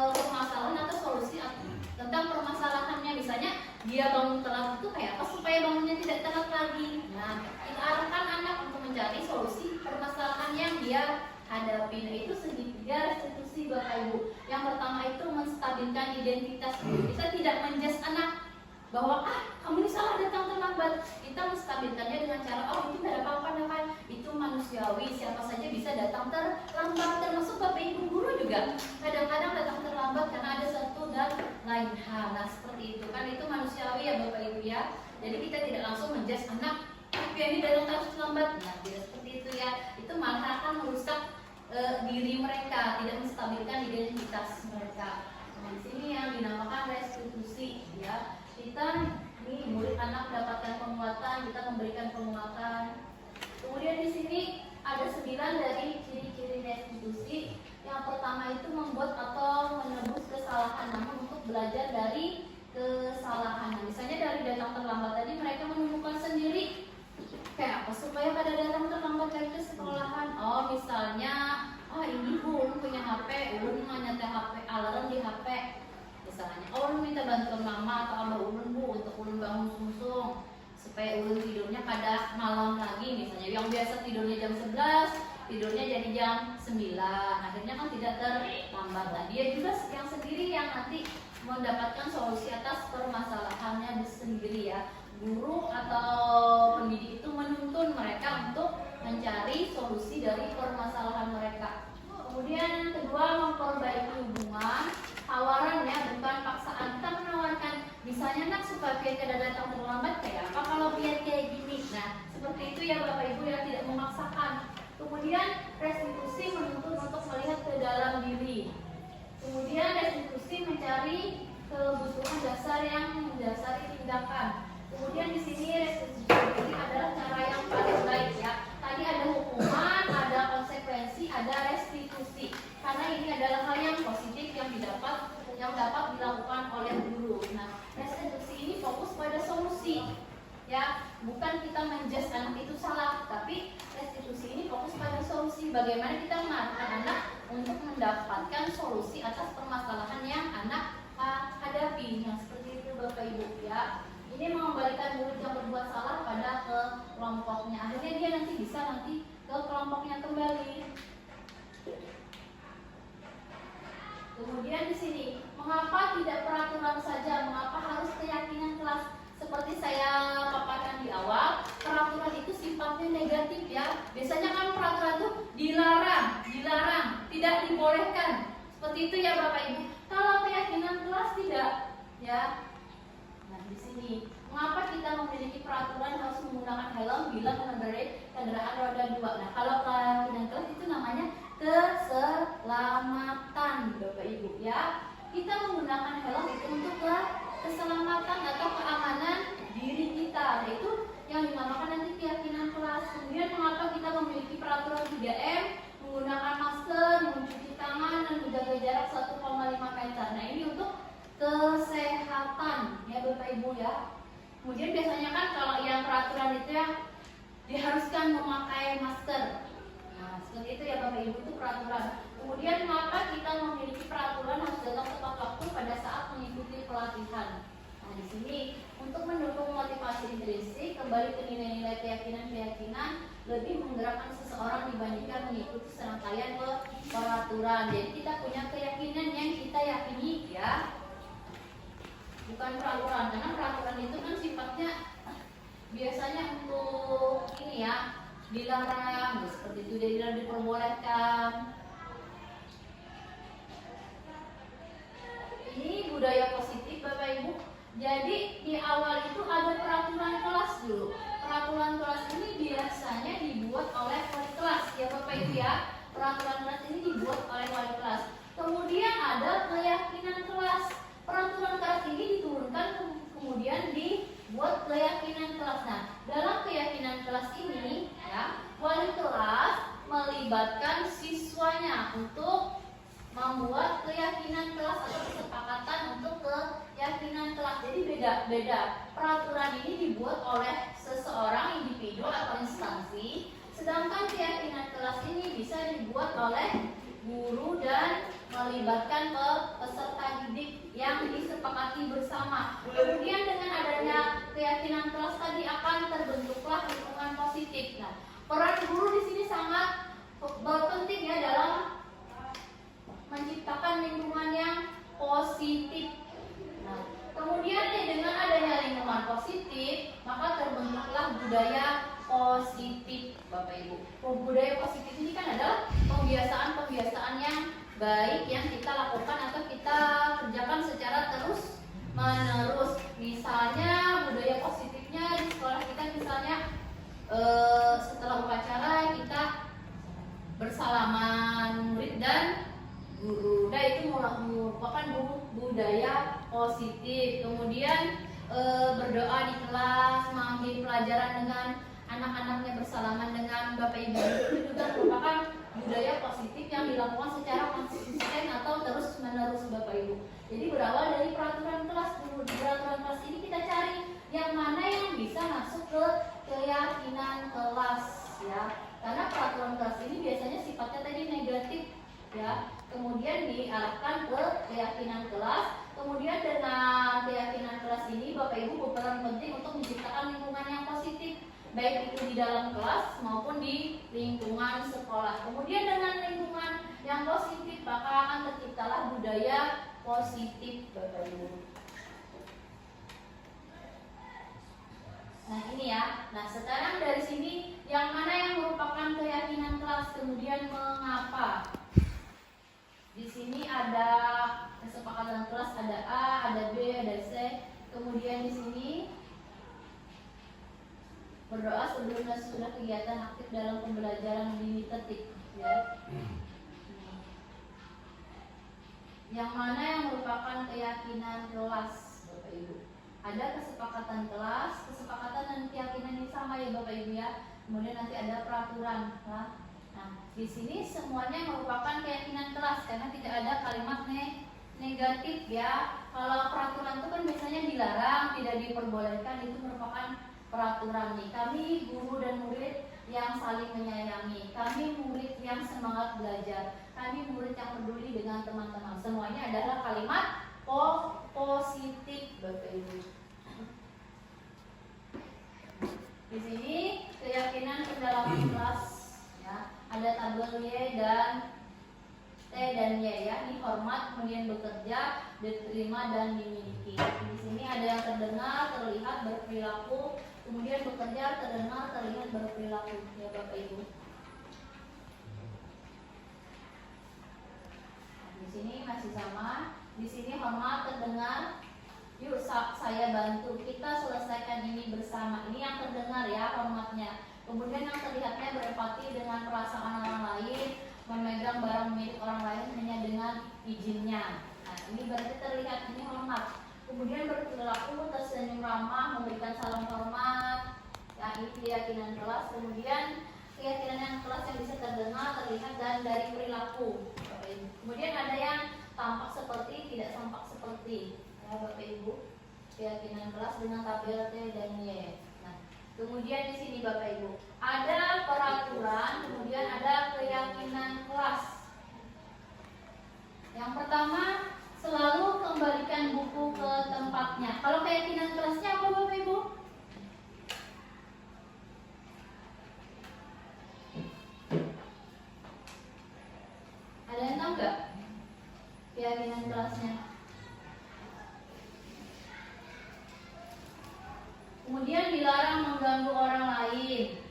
permasalahan atau solusi tentang permasalahannya. Misalnya dia bangun telat itu kayak apa supaya bangunnya tidak telat lagi. Nah, kita arahkan anak untuk mencari solusi permasalahan yang dia hadapi. Nah, itu segitiga restitusi Bapak Ibu. Yang pertama itu menstabilkan identitas. Kita tidak menjudge anak bahwa kamu ini salah datang terlambat. Kita menstabilkannya dengan cara itu tidak apa-apa, itu manusiawi, siapa saja bisa datang terlambat, termasuk Bapak Ibu guru juga kadang-kadang datang terlambat karena ada satu dan lain hal. Nah, seperti itu kan, itu manusiawi ya Bapak Ibu ya. Jadi kita tidak langsung menjudge anak ini datang terus terlambat. Nah, tidak seperti itu ya. Itu malah akan merusak diri mereka, tidak menstabilkan identitas mereka. Nah, di sini yang dinamakan restitusi ya. Kita ini murid anak mendapatkan penguatan, kita memberikan penguatan. Kemudian di sini ada 9 dari ciri-ciri restitusi. Yang pertama itu membuat atau menebus kesalahan, namun untuk belajar dari kesalahan. Nah, misalnya dari datang terlambat tadi mereka menemukan sendiri kayak apa supaya pada datang terlambat lagi ke sekolahan. Misalnya ini Bu, ulun punya HP, ulun nyetel HP, alarm di HP. Misalnya, ulun minta bantuan mama atau abah ulun Bu untuk ulun bangun sungsung supaya ulun tidurnya pada malam lagi. Misalnya yang biasa tidurnya jam 11, tidurnya jadi jam 9. Akhirnya kan tidak terlambat. Nah, dia juga yang sendiri yang nanti mendapatkan solusi atas permasalahannya sendiri ya. Guru atau pendidik itu menuntun mereka untuk mencari solusi dari permasalahan mereka. Kemudian yang kedua, memperbaiki hubungan. Tawaran ya, bukan paksaan. Kita menawarkan, misalnya nak supaya biar tidak datang terlambat kayak apa kalau biar kayak gini. Nah, seperti itu ya Bapak Ibu yang tidak memaksakan. Kemudian restitusi menuntut untuk melihat ke dalam diri. Kemudian restitusi mencari kebutuhan dasar yang mendasari tindakan. Kemudian di sini restitusi adalah cara yang paling baik ya. Tadi ada hukuman, ada konsekuensi, ada restitusi. Karena ini adalah hal yang positif yang dapat dilakukan oleh guru. Nah, restitusi ini fokus pada solusi. Ya, bukan kita menjudge anak itu salah, tapi restitusi ini fokus pada solusi. Bagaimana kita mengarahkan anak untuk mendapatkan solusi atas permasalahan yang anak hadapi. Nah, seperti itu Bapak Ibu ya. Ini mengembalikan murid yang berbuat salah pada ke kelompoknya. Akhirnya dia bisa ke kelompoknya kembali. Kemudian di sini, mengapa tidak peraturan saja? Mengapa harus keyakinan kelas? Seperti saya paparkan di awal, peraturan itu sifatnya negatif ya. Biasanya kan peraturan itu dilarang, tidak dibolehkan. Seperti itu ya Bapak Ibu. Kalau keyakinan kelas tidak, ya. Nah, di sini, mengapa kita memiliki peraturan harus menggunakan helm bila mengendarai kendaraan roda 2? Nah, kalau keyakinan kelas itu namanya keselamatan Bapak Ibu ya. Kita menggunakan helm itu untuk keselamatan atau keamanan diri kita. Nah, itu yang dinamakan nanti keyakinan kelas. Kemudian mengapa kita memiliki peraturan 3M, menggunakan masker, mencuci tangan, dan menjaga jarak 1,5 meter. Nah, ini untuk kesehatan ya Bapak Ibu ya. Kemudian biasanya kan kalau yang peraturan itu ya diharuskan memakai masker. Nah, seperti itu ya Bapak Ibu, itu peraturan. Kemudian mengapa kita memiliki peraturan harus datang tepat waktu pada saat mengikuti pelatihan. Nah, di sini untuk mendukung motivasi intrinsik, kembali ke nilai-nilai keyakinan lebih menggerakkan seseorang dibandingkan mengikuti serangkaian peraturan. Jadi kita punya keyakinan yang kita yakini ya, bukan peraturan. Karena peraturan itu kan sifatnya biasanya untuk ini ya, dilarang, seperti itu, tidak diperbolehkan. Ini budaya positif Bapak Ibu. Jadi di awal itu ada peraturan kelas dulu. Peraturan kelas ini biasanya dibuat oleh wali kelas ya Bapak Ibu ya. Peraturan kelas ini dibuat oleh wali kelas. Kemudian ada keyakinan kelas. Peraturan kelas ini diturunkan kemudian dibuat keyakinan kelas. Nah, dalam keyakinan kelas ini ya, wali kelas melibatkan siswanya untuk membuat keyakinan kelas atau kesepakatan untuk keyakinan kelas. Jadi beda-beda. Peraturan ini dibuat oleh seseorang individu atau instansi, sedangkan keyakinan kelas ini bisa dibuat oleh guru dan melibatkan peserta didik yang disepakati disepakati bersama. Kemudian dengan adanya keyakinan kelas tadi akan terbentuklah lingkungan positif. Nah, peran guru di sini sangat berpenting ya dalam menciptakan lingkungan yang positif. Nah, kemudian dengan adanya lingkungan positif, maka terbentuklah budaya positif, Bapak Ibu. Budaya positif ini kan adalah pembiasaan-pembiasaan yang baik yang kita lakukan atau kita kerjakan secara terus menerus. Misalnya budaya positifnya di sekolah kita misalnya setelah upacara kita bersalaman murid dan guru. Nah, itu merupakan budaya positif. Kemudian berdoa di kelas, mengambil pelajaran dengan anak-anaknya, bersalaman dengan Bapak Ibu, itu juga merupakan budaya positif yang dilakukan secara konsisten atau terus menerus Bapak Ibu. Jadi berawal dari peraturan kelas dulu. Di peraturan kelas ini kita cari yang mana yang bisa masuk ke keyakinan kelas ya. Karena peraturan kelas ini biasanya sifatnya tadi negatif ya. Kemudian diarahkan ke keyakinan kelas. Kemudian dengan keyakinan kelas ini Bapak Ibu berperan penting untuk menciptakan lingkungan yang positif, baik itu di dalam kelas maupun di lingkungan sekolah. Kemudian dengan lingkungan yang positif maka akan terciptalah budaya positif Bapak Ibu. Nah ini ya. Nah sekarang dari sini yang mana yang merupakan keyakinan kelas, kemudian mengapa? Di sini ada kesepakatan kelas, ada A, ada B, ada C. Kemudian di sini berdoa sebelum dan sesudah kegiatan aktif dalam pembelajaran dititik ya. Yang mana yang merupakan keyakinan kelas Bapak Ibu? Ada kesepakatan kelas, kesepakatan dan keyakinan ini sama ya Bapak Ibu ya. Kemudian nanti ada peraturan ya. Nah, di sini semuanya merupakan keyakinan kelas karena tidak ada kalimat negatif ya. Kalau peraturan itu kan biasanya dilarang, tidak diperbolehkan, itu merupakan peraturan nih. Kami guru dan murid yang saling menyayangi, kami murid yang semangat belajar, kami murid yang peduli dengan teman-teman. Semuanya adalah kalimat positif Bapak Ibu. Di sini keyakinan pendalaman kelas ya. Ada tabel Y dan T dan Y ya. Ini hormat, kemudian bekerja, diterima dan dimiliki. Di sini ada yang terdengar, terlihat, berperilaku, kemudian bekerja, terdengar, terlihat, berperilaku ya Bapak Ibu. Di sini masih sama. Di sini hormat, terdengar. Yuk saya bantu, kita selesaikan ini bersama. Ini yang terdengar ya hormatnya. Kemudian yang terlihatnya berempati dengan perasaan orang lain, memegang barang milik orang lain hanya dengan izinnya. Nah ini berarti terlihat, ini hormat. Kemudian berperilaku, tersenyum ramah, memberikan salam hormat. Ya ini keyakinan kelas. Kemudian keyakinan yang kelas yang bisa terdengar, terlihat dan dari perilaku. Kemudian ada yang tampak seperti, tidak tampak seperti. Ya Bapak Ibu, keyakinan kelas dengan tabel T dan Y. Nah, kemudian di sini Bapak Ibu ada peraturan, kemudian ada keyakinan kelas. Yang pertama, selalu kembalikan buku ke tempatnya. Kalau keyakinan kelasnya apa Bapak Ibu? Ada yang tahu nggak keyakinan kelasnya? Kemudian dilarang mengganggu orang lain.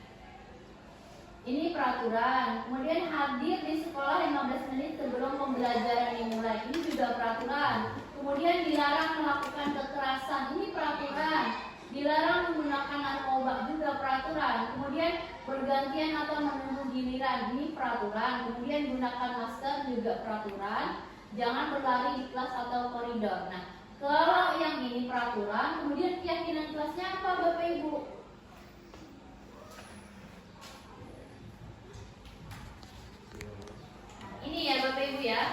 Ini peraturan. Kemudian hadir di sekolah 15 menit sebelum pembelajaran dimulai. Ini juga peraturan. Kemudian dilarang melakukan kekerasan. Ini peraturan. Dilarang menggunakan narkoba, juga peraturan. Kemudian bergantian atau menunggu giliran. Ini peraturan. Kemudian gunakan masker, juga peraturan. Jangan berlari di kelas atau koridor. Nah, kalau yang ini peraturan, kemudian keyakinan kelasnya apa Bapak Ibu? Ini ya Bapak Ibu ya.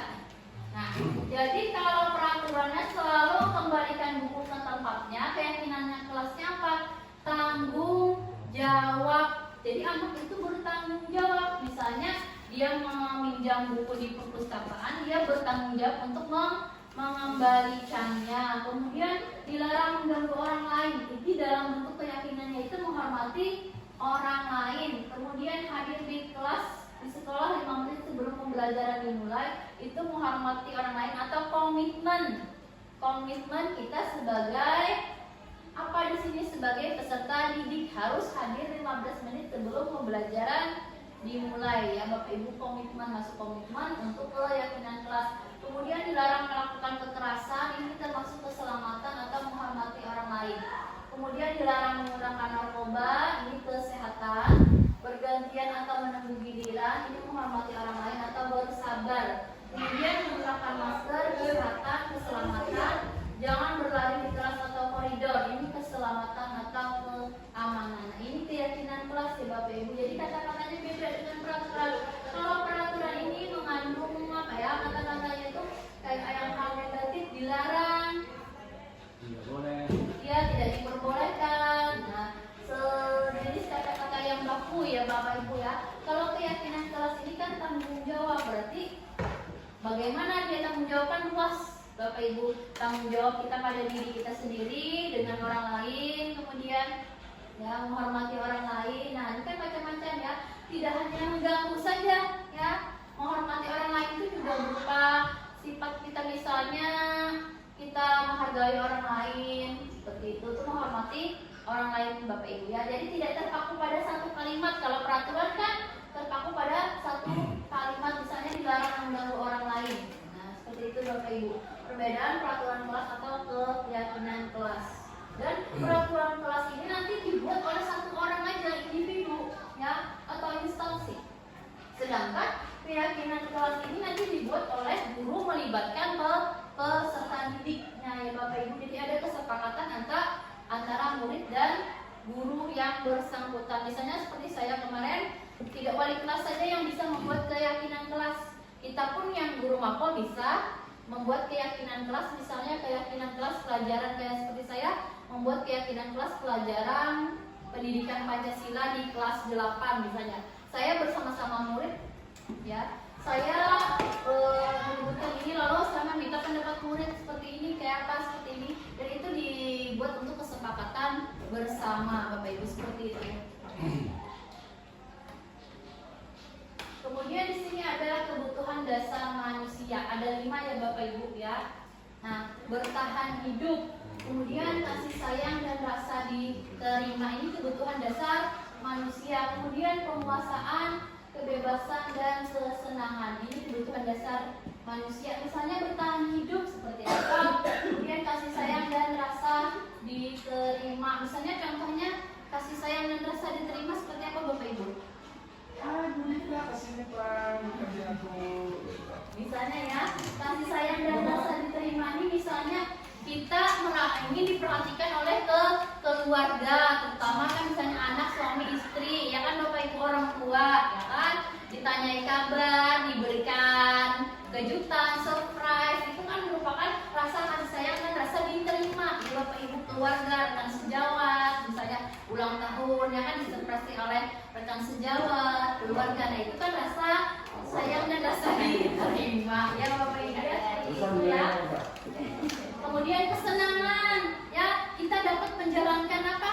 Nah, jadi kalau peraturannya selalu kembalikan buku ke tempatnya, keyakinannya kelasnya apa? Tanggung jawab. Jadi anak itu bertanggung jawab. Misalnya dia meminjam buku di perpustakaan, dia bertanggung jawab untuk mengembalikannya. Kemudian dilarang mengganggu orang lain. Jadi dalam bentuk keyakinannya itu menghormati orang lain. Kemudian hadir di kelas di sekolah 5 menit sebelum pembelajaran dimulai itu menghormati orang lain atau komitmen. Komitmen kita sebagai apa di sini sebagai peserta didik harus hadir 15 menit sebelum pembelajaran dimulai ya Bapak Ibu, komitmen, masuk komitmen untuk keyakinan kelas. Kemudian dilarang melakukan kekerasan, ini termasuk keselamatan atau menghormati orang lain. Kemudian dilarang menggunakan narkoba, ini kesehatan. Bergantian atau menunggu giliran, ini menghormati orang lain atau bersabar. Kemudian menggunakan masker, kesehatan, keselamatan. Jangan berlari di kelas atau koridor, ini keselamatan atau keamanan. Nah, ini keyakinan kelas ya Bapak Ibu. Jadi kata-katanya beda dengan peraturan. Kalau peraturan ini mengandung apa ya, kata-katanya itu kayak yang hal negatif dilarang,
Tidak boleh.
ya tidak diperbolehkan. Nah, sejenis kata-kata yang baku ya Bapak Ibu ya. Kalau keyakinan kelas ini kan tanggung jawab, berarti bagaimana dia tanggung jawab kan luas Bapak Ibu. Tanggung jawab kita pada diri kita sendiri dengan orang lain, kemudian ya menghormati orang lain. Nah, ini kan macam-macam ya. Tidak hanya mengganggu saja ya. Menghormati orang lain itu juga berupa sifat kita, misalnya kita menghargai orang lain, seperti itu tuh menghormati orang lain Bapak Ibu ya. Jadi tidak terpaku pada satu kalimat. Kalau peraturan kan terpaku pada satu kalimat, misalnya dilarang mengganggu orang lain. Nah, seperti itu Bapak Ibu. Perbedaan peraturan kelas atau keyakinan kelas. Dan peraturan kelas ini nanti dibuat oleh satu orang aja, individu ya atau instansi. Sedangkan keyakinan kelas ini nanti dibuat oleh guru melibatkan peserta didiknya ya Bapak Ibu. Jadi ada kesepakatan antara murid dan guru yang bersangkutan. Misalnya seperti saya kemarin, tidak wali kelas saja yang bisa membuat keyakinan kelas. Kita pun yang guru mapol bisa membuat keyakinan kelas, misalnya keyakinan kelas pelajaran kayak seperti saya membuat keyakinan kelas pelajaran pendidikan Pancasila di kelas 8 misalnya. Saya bersama-sama murid ya. Saya menyebutkan ini, lalu saya meminta pendapat murid seperti ini, kayak apa, seperti ini, dan itu dibuat untuk kesepakatan bersama Bapak Ibu, seperti itu. Kemudian di sini ada kebutuhan dasar manusia, ada 5 ya Bapak Ibu ya. Nah, bertahan hidup, kemudian kasih sayang dan rasa diterima, ini kebutuhan dasar manusia. Kemudian penguasaan, kebebasan dan kesenangan, ini kebutuhan dasar manusia. Misalnya bertahan hidup seperti apa, kemudian kasih sayang dan rasa diterima. Misalnya contohnya kasih sayang dan rasa diterima seperti apa Bapak Ibu? Misalnya ya, kasih sayang dan rasa diterima ini misalnya kita ingin diperhatikan oleh keluarga, terutama kan misalnya anak, suami, istri, ya kan Bapak Ibu orang tua, ya kan, ditanyai kabar, diberikan kejutan, surprise, itu kan merupakan rasa kasih sayang dan rasa diterima ya Bapak Ibu. Keluarga, rekan sejawat, misalnya ulang tahun, ya kan disurprise oleh rekan sejawat, keluarga, nah itu kan rasa sayang dan rasa diterima ya Bapak Ibu ya. Kemudian kesenangan ya, kita dapat menjalankan apa?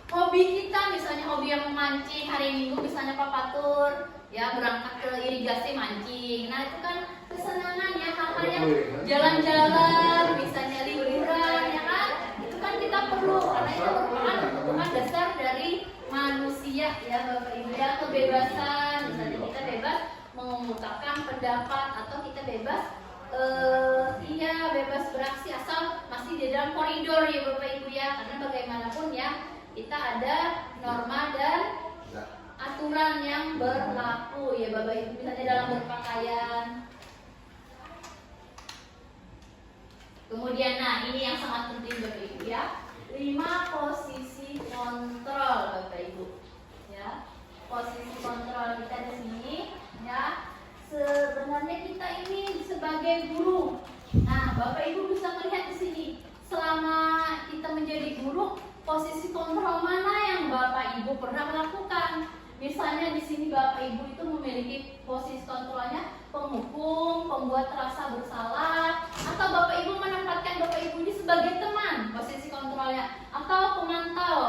Hobi kita, misalnya hobi yang memancing, hari Minggu misalnya Papa Tur ya berangkat ke irigasi mancing. Nah, itu kan kesenangan ya, hal-hal yang jalan-jalan, misalnya liburan ya kan. Itu kan kita perlu, karena itu merupakan kebutuhan dasar dari manusia ya Bapak Ibu ya. Kebebasan, misalnya kita bebas mengungkapkan pendapat atau kita bebas bebas beraksi asal masih di dalam koridor ya Bapak Ibu ya. Karena bagaimanapun ya kita ada norma dan aturan yang berlaku ya Bapak Ibu, misalnya dalam berpakaian. Kemudian nah ini yang sangat penting Bapak Ibu ya, 5 posisi kontrol Bapak Ibu ya. Posisi kontrol kita di sini ya. Sebenarnya kita ini sebagai guru. Nah, Bapak Ibu bisa melihat di sini, selama kita menjadi guru, posisi kontrol mana yang Bapak Ibu pernah melakukan? Misalnya di sini Bapak Ibu itu memiliki posisi kontrolnya, penghukum, pembuat terasa bersalah, atau Bapak Ibu menempatkan Bapak Ibu ini sebagai teman, posisi kontrolnya, atau pemantau,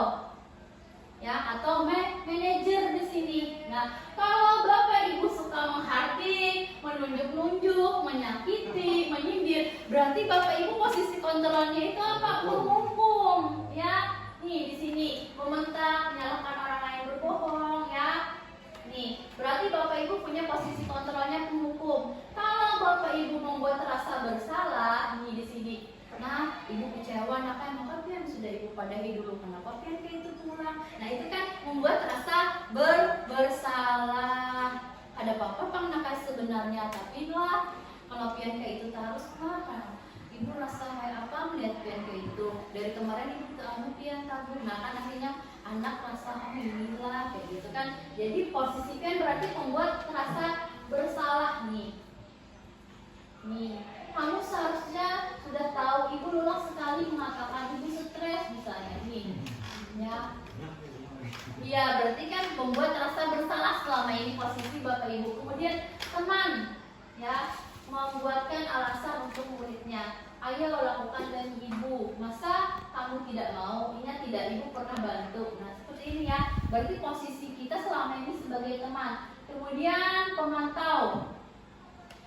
ya, atau manajer di sini. Nah, kalau Bapak Ibu suka menghardik, menunjuk-nunjuk, menyakiti, menyindir, berarti Bapak Ibu posisi kontrolnya itu apa? Penghukum, ya. Nih di sini membentak, menyalahkan orang lain berbohong, ya. Nih, berarti Bapak Ibu punya posisi kontrolnya penghukum. Kalau Bapak Ibu membuat rasa bersalah, nih di sini. Nah, Ibu kecewa, nah kan maka yang sudah Ibu padahi dulu, kenapa pian kayak itu kurang? Nah, itu kan membuat rasa bersalah. Ada apa-apa pang nakas sebenarnya, tapi lah kalau pian kayak itu terus kan. Ibu rasa kayak apa melihat pian kayak itu? Dari kemarin Ibu anu pian tabur, nah kan akhirnya anak rasa inilah kayak gitu kan. Jadi posisi pian berarti membuat rasa bersalah nih. Nih, kamu seharusnya sudah tahu Ibu berulang sekali mengatakan Ibu stres misalnya nih. Ya. Iya, berarti kan membuat rasa bersalah selama ini posisi Bapak Ibu. Kemudian teman, ya, membuatkan alasan untuk muridnya. Ayo lakukan dan Ibu. Masa kamu tidak mau? Ingat tidak, Ibu pernah bantu. Nah, seperti ini ya. Berarti posisi kita selama ini sebagai teman. Kemudian pemantau.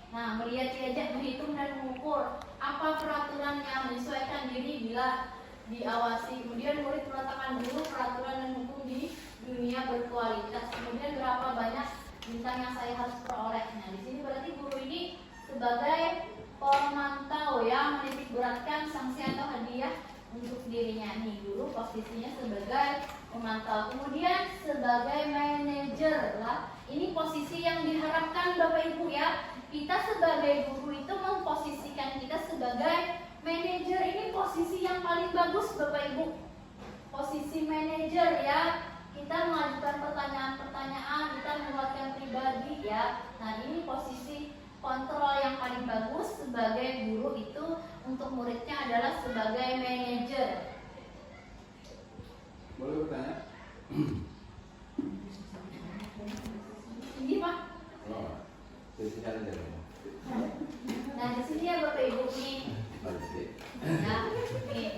Nah, melihat, diajak, menghitung dan mengukur apa peraturannya, menyesuaikan diri bila diawasi. Kemudian murid meletakkan dulu peraturan dan hukum di dunia berkualitas. Kemudian berapa banyak bintang yang saya harus peroleh. Nah, di sini berarti guru ini sebagai pemantau ya, menitik beratkan sanksi atau hadiah untuk dirinya. Nih, guru posisinya sebagai pemantau. Kemudian sebagai manajer lah. Ini posisi yang diharapkan Bapak Ibu ya. Kita sebagai guru itu memposisikan kita sebagai manajer. Ini posisi yang paling bagus Bapak Ibu. Posisi manajer ya. Kita mengajukan pertanyaan-pertanyaan, kita membuatkan pribadi ya. Nah, ini posisi kontrol yang paling bagus sebagai guru itu untuk muridnya adalah sebagai manajer.
Boleh bertanya?
Ini Pak.
Oh, sisi ada jalan.
Nah, di sini ya Bapak Ibu nih. Ya, nih.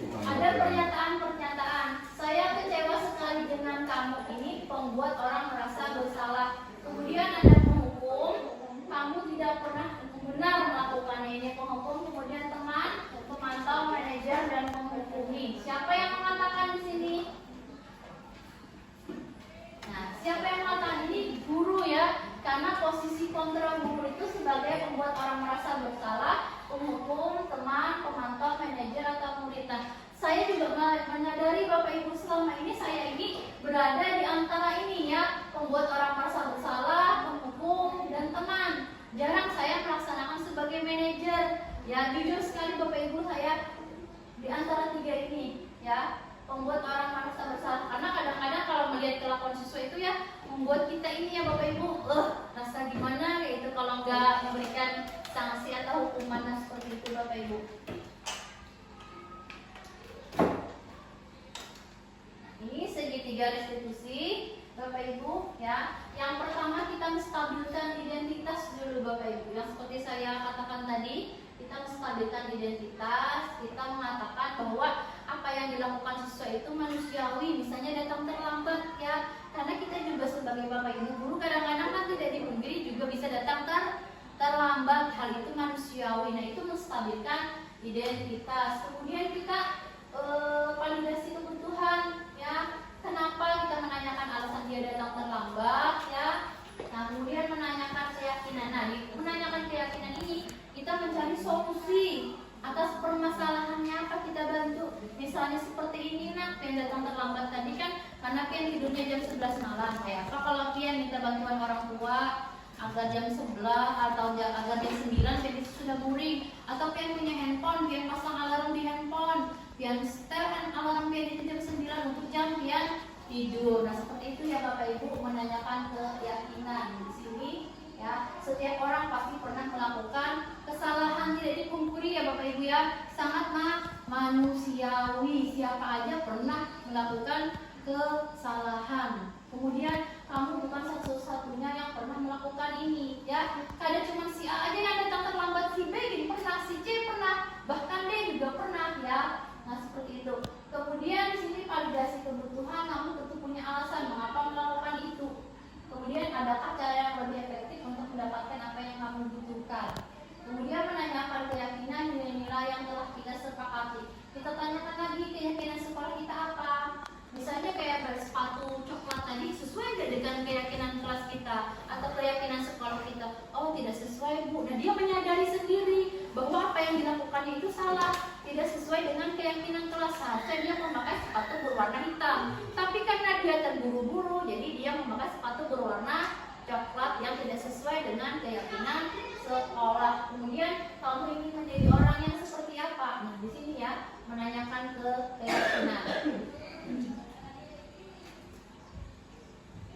Ada pernyataan-pernyataan. Saya kecewa sekali dengan kamu ini membuat orang merasa bersalah. Kemudian ada penghukum. Kamu tidak pernah benar melakukan ini. Penghukum, kemudian teman, pemantau, manajer, dan menghukumi. Siapa yang mengatakan di sini? Nah, siapa yang mengatakan ini? Guru ya. Karena posisi kontrol guru itu sebagai pembuat orang merasa bersalah, penghukum, teman, pemantau, manajer, atau murid. Nah, saya juga menyadari Bapak Ibu selama ini saya ini berada di antara ini ya, pembuat orang merasa bersalah, penghukum, dan teman. Jarang saya melaksanakan sebagai manajer. Ya, jujur sekali Bapak Ibu saya di antara tiga ini ya, pembuat orang merasa bersalah. Karena kadang-kadang kalau melihat kelakuan siswa itu ya membuat kita ini ya Bapak Ibu, rasa gimana kayak itu kalau nggak memberikan sanksi atau hukuman seperti itu Bapak Ibu. Ini segitiga restitusi Bapak Ibu ya. Yang pertama kita menstabilkan identitas dulu Bapak Ibu. Yang seperti saya katakan tadi, kita menstabilkan identitas, kita mengatakan bahwa apa yang dilakukan siswa itu manusiawi, misalnya datang terlambat ya. Karena kita juga sebagai Bapak Ibu guru kadang-kadang kan tidak dipungkiri juga bisa datang terlambat, hal itu manusiawi. Nah, itu menstabilkan identitas. Kemudian kita validasi kebutuhan ya. Kenapa kita menanyakan alasan dia datang terlambat ya? Nah, kemudian menanyakan keyakinan. Nah, di menanyakan keyakinan ini kita mencari solusi atas permasalahannya, apa kita bantu. Misalnya seperti ini nak, pian datang terlambat tadi kan karena pian tidurnya jam 11 malam. Kayak apa kalau pian minta bantuan orang tua agar jam 11 atau agar jam 9 pian itu sudah boring, atau pian punya handphone, pian pasang alarm di handphone, pian setel alarm pian itu jam 9 untuk jam pian tidur. Nah, seperti itu ya Bapak Ibu, menanyakan keyakinan di sini. Ya, setiap orang pasti pernah melakukan kesalahan, tidak dipungkiri ya Bapak Ibu ya, sangat manusiawi. Siapa aja pernah melakukan kesalahan. Kemudian kamu bukan satu-satunya yang pernah melakukan ini ya. Kadang cuma si A aja yang datang terlambat, si B gini pernah, si C pernah, bahkan D juga pernah ya. Nah seperti itu. Kemudian di sini validasi kebutuhan, kamu tentu punya alasan mengapa melakukan itu. Kemudian adakah cara yang lebih efektif untuk mendapatkan apa yang kamu butuhkan. Kemudian menanyakan keyakinan nilai-nilai yang telah kita sepakati. Kita tanyakan lagi keyakinan sekolah kita apa. Misalnya kayak sepatu coklat tadi sesuai nggak dengan keyakinan kelas kita atau keyakinan sekolah kita? Oh tidak sesuai Bu. Nah dia menyadari sendiri bahwa apa yang dilakukannya itu salah, tidak sesuai dengan keyakinan kelas. Seharusnya dia memakai sepatu berwarna hitam, tapi karena dia terburu-buru, jadi dia memakai sepatu berwarna coklat yang tidak sesuai dengan keyakinan sekolah. Kemudian kamu ingin menjadi orang yang seperti apa? Nah di sini ya menanyakan ke keyakinan.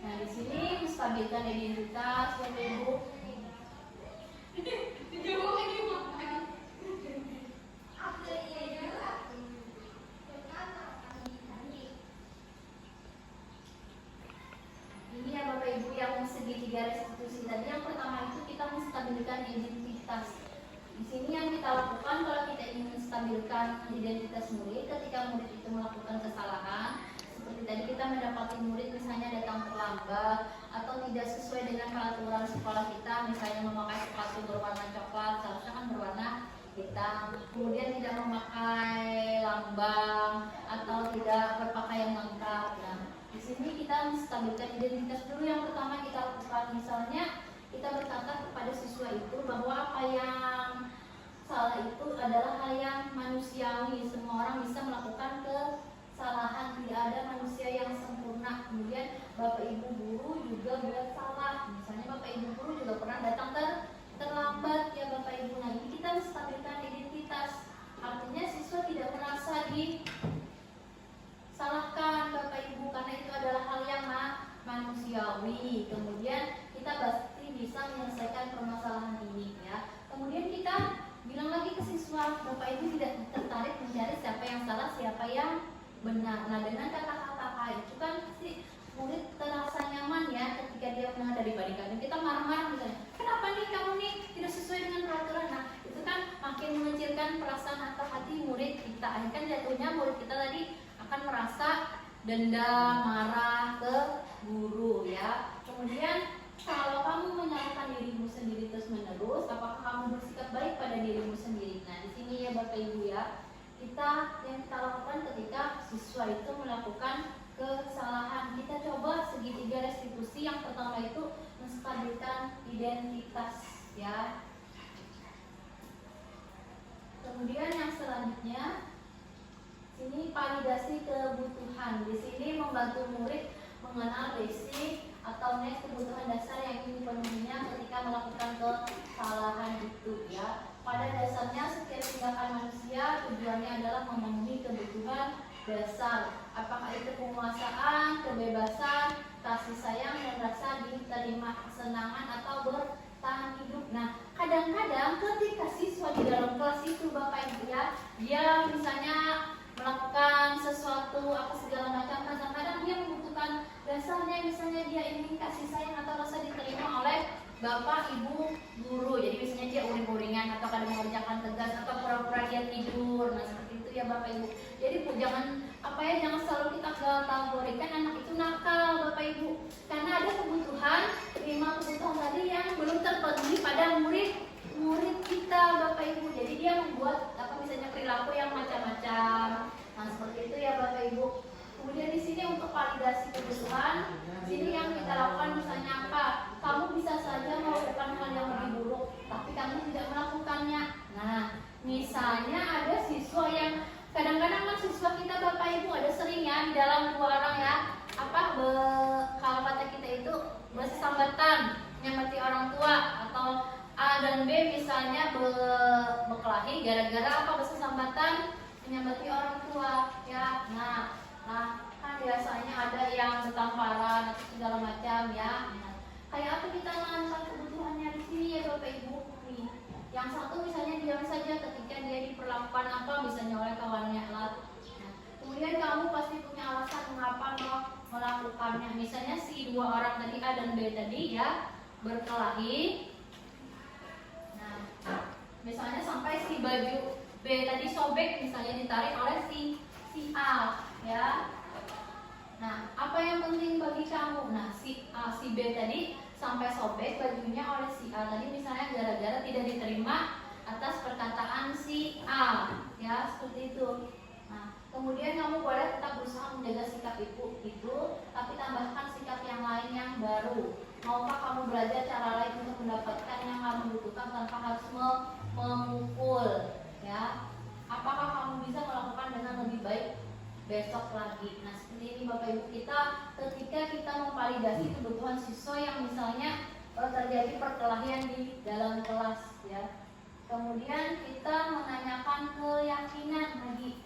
Nah di sini menstabilkan identitas, Bapak Ibu. Ini ya Bapak Ibu yang segitiga restitusi tadi. Yang pertama itu kita menstabilkan identitas. Di sini yang kita lakukan kalau kita ingin menstabilkan identitas murid ketika murid itu melakukan kesalahan. Seperti tadi kita mendapati murid misalnya datang terlambat atau tidak sesuai dengan peraturan sekolah kita, misalnya memakai sepatu berwarna coklat, seharusnya kan berwarna hitam. Kemudian tidak memakai lambang atau tidak berpakaian lengkap. Nah, di sini kita menstabilkan identitas dulu. Yang pertama kita lakukan, misalnya kita berkata kepada siswa itu bahwa apa yang salah itu adalah hal yang manusiawi. Semua orang bisa melakukan kesalahan, tidak ada manusia yang sempurna. Kemudian Bapak Ibu guru juga buat salah. Misalnya Bapak Ibu guru juga pernah datang terlambat ya Bapak Ibu. Nah ini kita menstabilkan identitas. Artinya siswa tidak merasa disalahkan Bapak Ibu karena itu adalah hal yang manusiawi. Kemudian kita pasti bisa menyelesaikan permasalahan ini ya. Kemudian kita bilang lagi ke siswa, Bapak Ibu tidak tertarik mencari siapa yang salah, siapa yang benar. Nah dengan kata-kata itu kan si murid terasa nyaman ya ketika dia mendengar daripada kita marah-marah misalnya, kenapa nih kamu nih tidak sesuai dengan peraturan. Nah itu kan makin mengecilkan perasaan atau hati murid kita. Akhirnya kan jatuhnya murid kita tadi akan merasa dendam, marah ke guru ya. Kemudian kalau kamu menyalahkan dirimu sendiri terus menerus, apakah kamu bersikap baik pada dirimu sendiri? Nah di sini ya Bapak Ibu ya, yang kita lakukan ketika siswa itu melakukan kesalahan, kita coba segitiga restitusi. Yang pertama itu menstabilkan identitas ya. Kemudian yang selanjutnya ini validasi kebutuhan. Di sini membantu murid mengenal basic atau kebutuhan dasar yang ingin dipenuhinya ketika melakukan kesalahan itu ya. Pada dasarnya setiap tindakan manusia tujuannya adalah memenuhi kebutuhan dasar. Apakah itu penguasaan, kebebasan, kasih sayang, dan rasa diterima, kesenangan atau bertahan hidup. Nah, kadang-kadang ketika siswa di dalam kelas itu Bapak Ibu ya, dia misalnya melakukan sesuatu apa segala macam, kadang-kadang dia membutuhkan dasarnya, misalnya dia ingin kasih sayang atau rasa diterima oleh Bapak Ibu guru. Jadi misalnya dia uring-uringan atau kadang mengerjakan tugas atau pura-pura dia tidur. Nah seperti itu ya Bapak Ibu. Jadi jangan jangan selalu kita kategorikan anak itu nakal Bapak Ibu, karena ada kebutuhan 5 kebutuhan tadi yang belum terpenuhi pada murid kita Bapak Ibu. Jadi dia membuat misalnya perilaku yang macam-macam. Nah seperti itu ya Bapak Ibu. Kemudian di sini untuk validasi kebutuhan, sini yang kita lakukan misalnya apa? Kamu bisa saja melakukan hal yang lebih buruk, tapi kamu tidak melakukannya. Nah, misalnya ada siswa yang kadang-kadang siswa kita Bapak Ibu ada sering ya di dalam 2 orang ya, kalau kata kita itu bersambatan, menyambati orang tua, atau A dan B misalnya berkelahi gara-gara bersambatan menyambati orang tua ya. Nah kan biasanya ada yang bertamparan atau segala macam ya. Nah, kayak apa kita mengancam kebutuhannya di sini ya Bapak Ibu nih. Yang satu misalnya diam saja ketika dia diperlakukan misalnya oleh kawannya. Nah, kemudian kamu pasti punya alasan mengapa melakukannya. Misalnya si 2 orang tadi A dan B tadi ya, berkelahi. Nah, misalnya sampai si baju B tadi sobek, misalnya ditarik oleh si A, ya. Nah, apa yang penting bagi kamu? Nah, si B tadi sampai sobek bajunya oleh si A tadi, misalnya gara-gara tidak diterima atas perkataan si A, ya, seperti itu. Nah, kemudian kamu boleh tetap berusaha menjaga sikap itu, tapi tambahkan sikap yang lain yang baru. Maukah kamu belajar cara lain untuk mendapatkan yang kamu butuhkan tanpa harus memukul, ya? Apakah kamu bisa melakukan dengan lebih baik besok lagi? Nah, seperti ini Bapak Ibu, kita ketika kita memvalidasi kebutuhan siswa yang misalnya terjadi perkelahian di dalam kelas, ya. Kemudian kita menanyakan keyakinan lagi.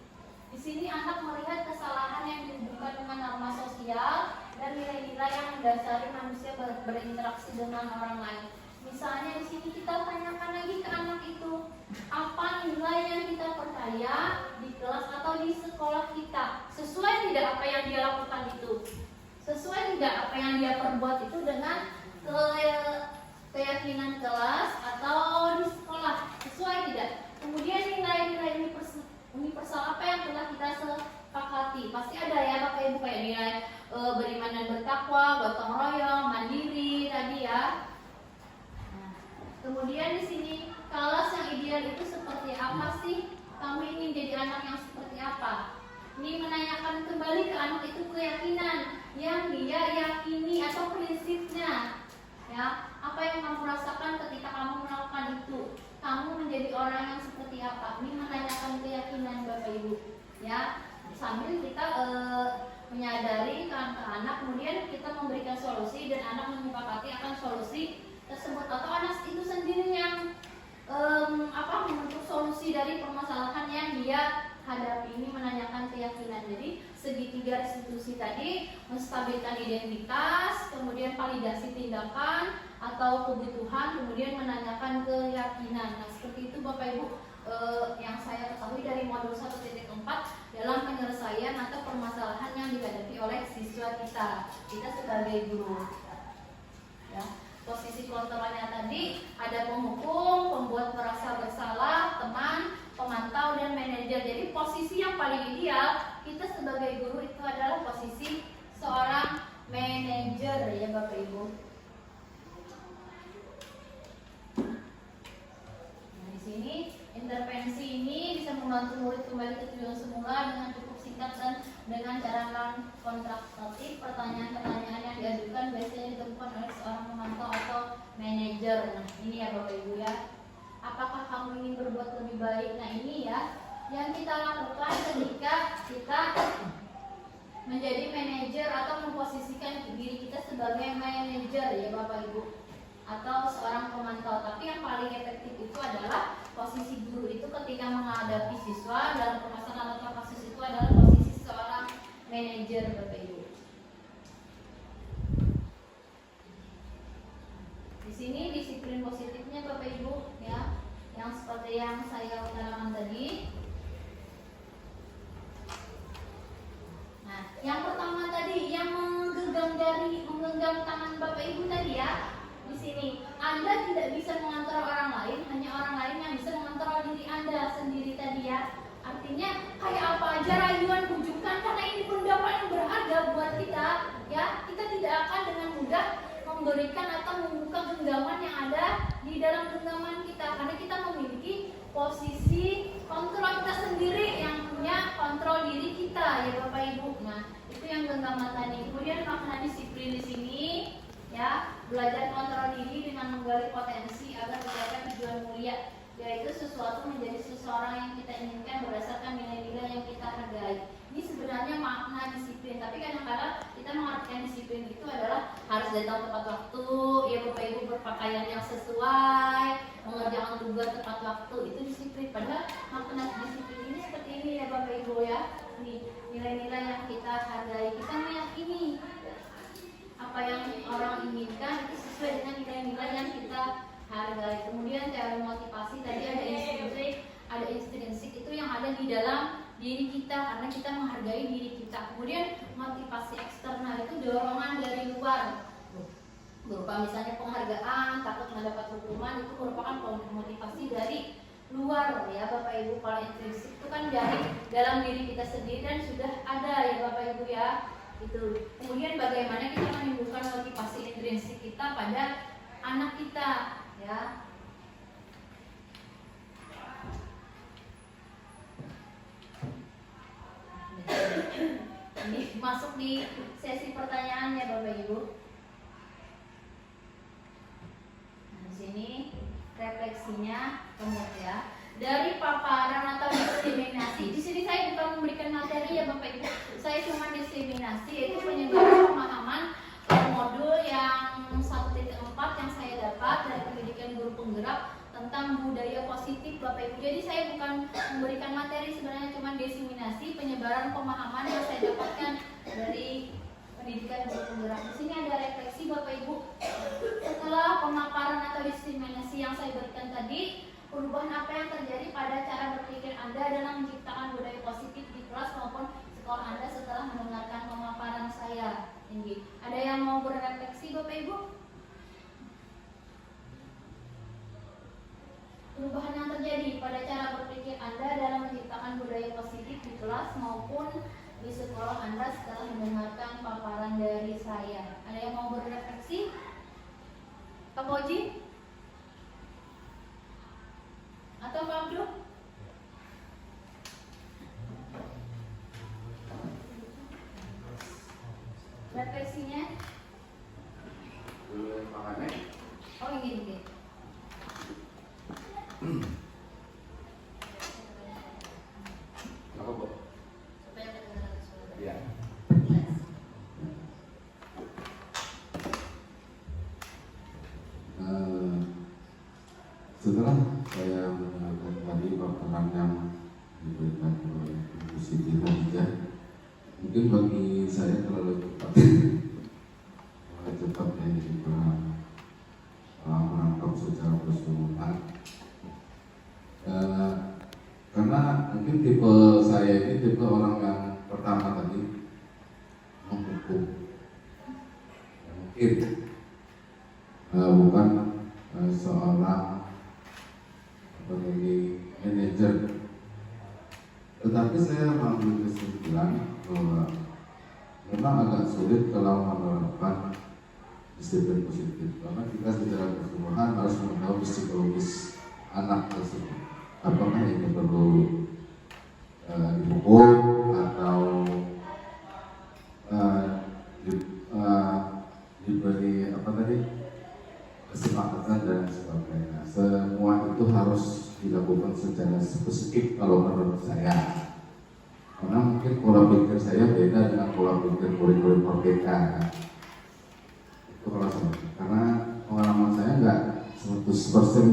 Di sini anak melihat kesalahan yang dihubungkan dengan norma sosial dan nilai-nilai yang mendasari manusia berinteraksi dengan orang lain. Misalnya di sini kita tanyakan lagi ke anak itu, apa nilai yang kita percaya di kelas atau di sekolah kita? Sesuai tidak apa yang dia lakukan itu? Sesuai tidak apa yang dia perbuat itu dengan keyakinan kelas atau di sekolah? Sesuai tidak? Kemudian nilai-nilai universal apa yang telah kita sepakati? Pasti ada ya Bapak Ibu, kayak nilai beriman dan bertakwa, gotong royong, mandiri tadi ya. Nah, kemudian di sini kelas yang ideal itu seperti apa sih? Kamu ingin jadi anak yang seperti apa? Ini menanyakan kembali ke anak itu keyakinan yang dia yakini atau prinsipnya. Ya, apa yang kamu rasakan ketika kamu melakukan itu? Kamu menjadi orang yang seperti apa? Ini menanyakan keyakinan Bapak Ibu, ya. Sambil kita menyadari ke anak, kemudian kita memberikan solusi dan anak menyepakati akan solusi tersebut, atau anak itu sendiri yang membentuk solusi dari permasalahan yang dia hadapi. Ini menanyakan keyakinan. Jadi segitiga restitusi tadi menstabilkan identitas, kemudian validasi tindakan atau kebutuhan, kemudian menanyakan keyakinan. Nah, seperti itu Bapak Ibu yang saya ketahui dari modul 1.4 dalam penyelesaian atau permasalahan yang dihadapi oleh siswa kita sebagai guru. Ya. Posisi kontrolnya tadi ada penghukum, pembuat merasa bersalah, teman, pemantau, dan manajer. Jadi posisi yang paling ideal kita sebagai guru itu adalah posisi seorang manajer, ya Bapak Ibu. Nah, di sini intervensi ini bisa membantu murid kembali ke tujuan semula dengan cukup singkat dan dengan cara non-kontraktatif. Pertanyaan-pertanyaan yang diajukan biasanya ditemukan oleh seorang pemantau atau manajer. Nah, ini ya Bapak Ibu ya. Apakah kamu ingin berbuat lebih baik? Nah, ini ya yang kita lakukan ketika kita menjadi manajer atau memposisikan diri kita sebagai manajer, ya Bapak Ibu, atau seorang pemantau. Tapi yang paling efektif itu adalah posisi guru itu ketika menghadapi siswa dalam permasalahan atau kasus itu adalah posisi seorang manajer, Bapak Ibu. Di sini disiplin positifnya Bapak Ibu ya, yang seperti yang saya utarakan tadi. Nah, yang pertama tadi yang menggenggam tangan Bapak Ibu tadi ya. Di sini Anda tidak bisa mengontrol orang lain, hanya orang lain yang bisa mengontrol diri Anda sendiri tadi ya. Artinya kayak apa aja rayuan bujukan, karena ini pendapat yang berharga buat kita ya. Kita tidak akan dengan mudah memberikan atau membuka genggaman yang ada di dalam genggaman kita, karena kita memiliki posisi kontrol kita sendiri yang punya kontrol diri kita, ya Bapak Ibu. Nah, itu yang genggaman tadi. Kemudian makna disiplin di sini ya, belajar kontrol diri dengan menggali potensi agar mencapai tujuan mulia, yaitu sesuatu menjadi seseorang yang kita inginkan berdasarkan nilai-nilai yang kita hargai. Ini sebenarnya makna disiplin, tapi kadang-kadang kita mengartikan disiplin itu adalah harus datang tepat waktu, ya Bapak Ibu, berpakaian yang sesuai, mengerjakan tugas tepat waktu, itu disiplin. Padahal makna disiplin ini seperti ini ya Bapak Ibu ya. Ini nilai-nilai yang kita hargai, kita meyakini apa yang orang inginkan itu sesuai dengan nilai-nilai yang kita hargai. Kemudian teori motivasi tadi ada intrinsik itu yang ada di dalam diri kita karena kita menghargai diri kita. Kemudian motivasi eksternal itu dorongan dari luar. berupa misalnya penghargaan, takut mendapat hukuman, itu merupakan motivasi dari luar ya Bapak Ibu. Kalau intrinsik itu kan dari dalam diri kita sendiri dan sudah ada ya Bapak Ibu ya. Itu. Kemudian bagaimana kita menimbulkan motivasi intrinsik kita pada anak kita ya. Ini masuk di sesi pertanyaannya Bapak Ibu. Nah, di sini refleksinya kemudian dari paparan atau diseminasi. Di sini saya bukan memberikan materi ya Bapak Ibu. Saya cuma diseminasi, yaitu penyebaran pemahaman modul yang 1.4 yang saya dapat dari pendidikan guru penggerak tentang budaya positif Bapak Ibu. Jadi saya bukan memberikan materi, sebenarnya cuma diseminasi penyebaran pemahaman yang saya dapatkan dari pendidikan guru penggerak. Di sini ada refleksi Bapak Ibu. Setelah pemaparan atau diseminasi yang saya berikan tadi, perubahan apa yang terjadi pada cara berpikir Anda dalam menciptakan budaya positif di kelas maupun sekolah Anda setelah mendengarkan pemaparan saya? Tinggi. Ada yang mau berefleksi Bapak Ibu? Perubahan yang terjadi pada cara berpikir Anda dalam menciptakan budaya positif di kelas maupun di sekolah Anda setelah mendengarkan paparan dari saya. Ada yang mau berefleksi? Kak Boji? Atau Kak Abdul? Refleksinya?
Makannya?
Oh ini.
Apa Bu?
Supaya kedengaran suara.
Iya.
Setelah saya mendengarkan tadi paparan yang diberikan oleh Ibu Siti Khadijah, mungkin bagi saya terlalu cepat ya, jadi kurang menangkap secara keseluruhan. Karena mungkin tipe saya ini tipe orang yang pertama tadi menghukum, mungkin bukan seorang sebagai manajer, tetapi saya mengambil kesimpulan bahwa memang agak sulit kalau menerapkan disiplin positif, karena kita secara keseluruhan harus mengetahui psikologis anak tersebut. Apakah ini perlu dihukum atau diberi apa tadi kesepakatan dan sebagainya. Semua itu harus dilakukan secara spesifik kalau menurut saya. Karena mungkin pola pikir saya beda dengan pola pikir kurikulum merdeka. Itu kalau saya, karena pengalaman saya enggak 100%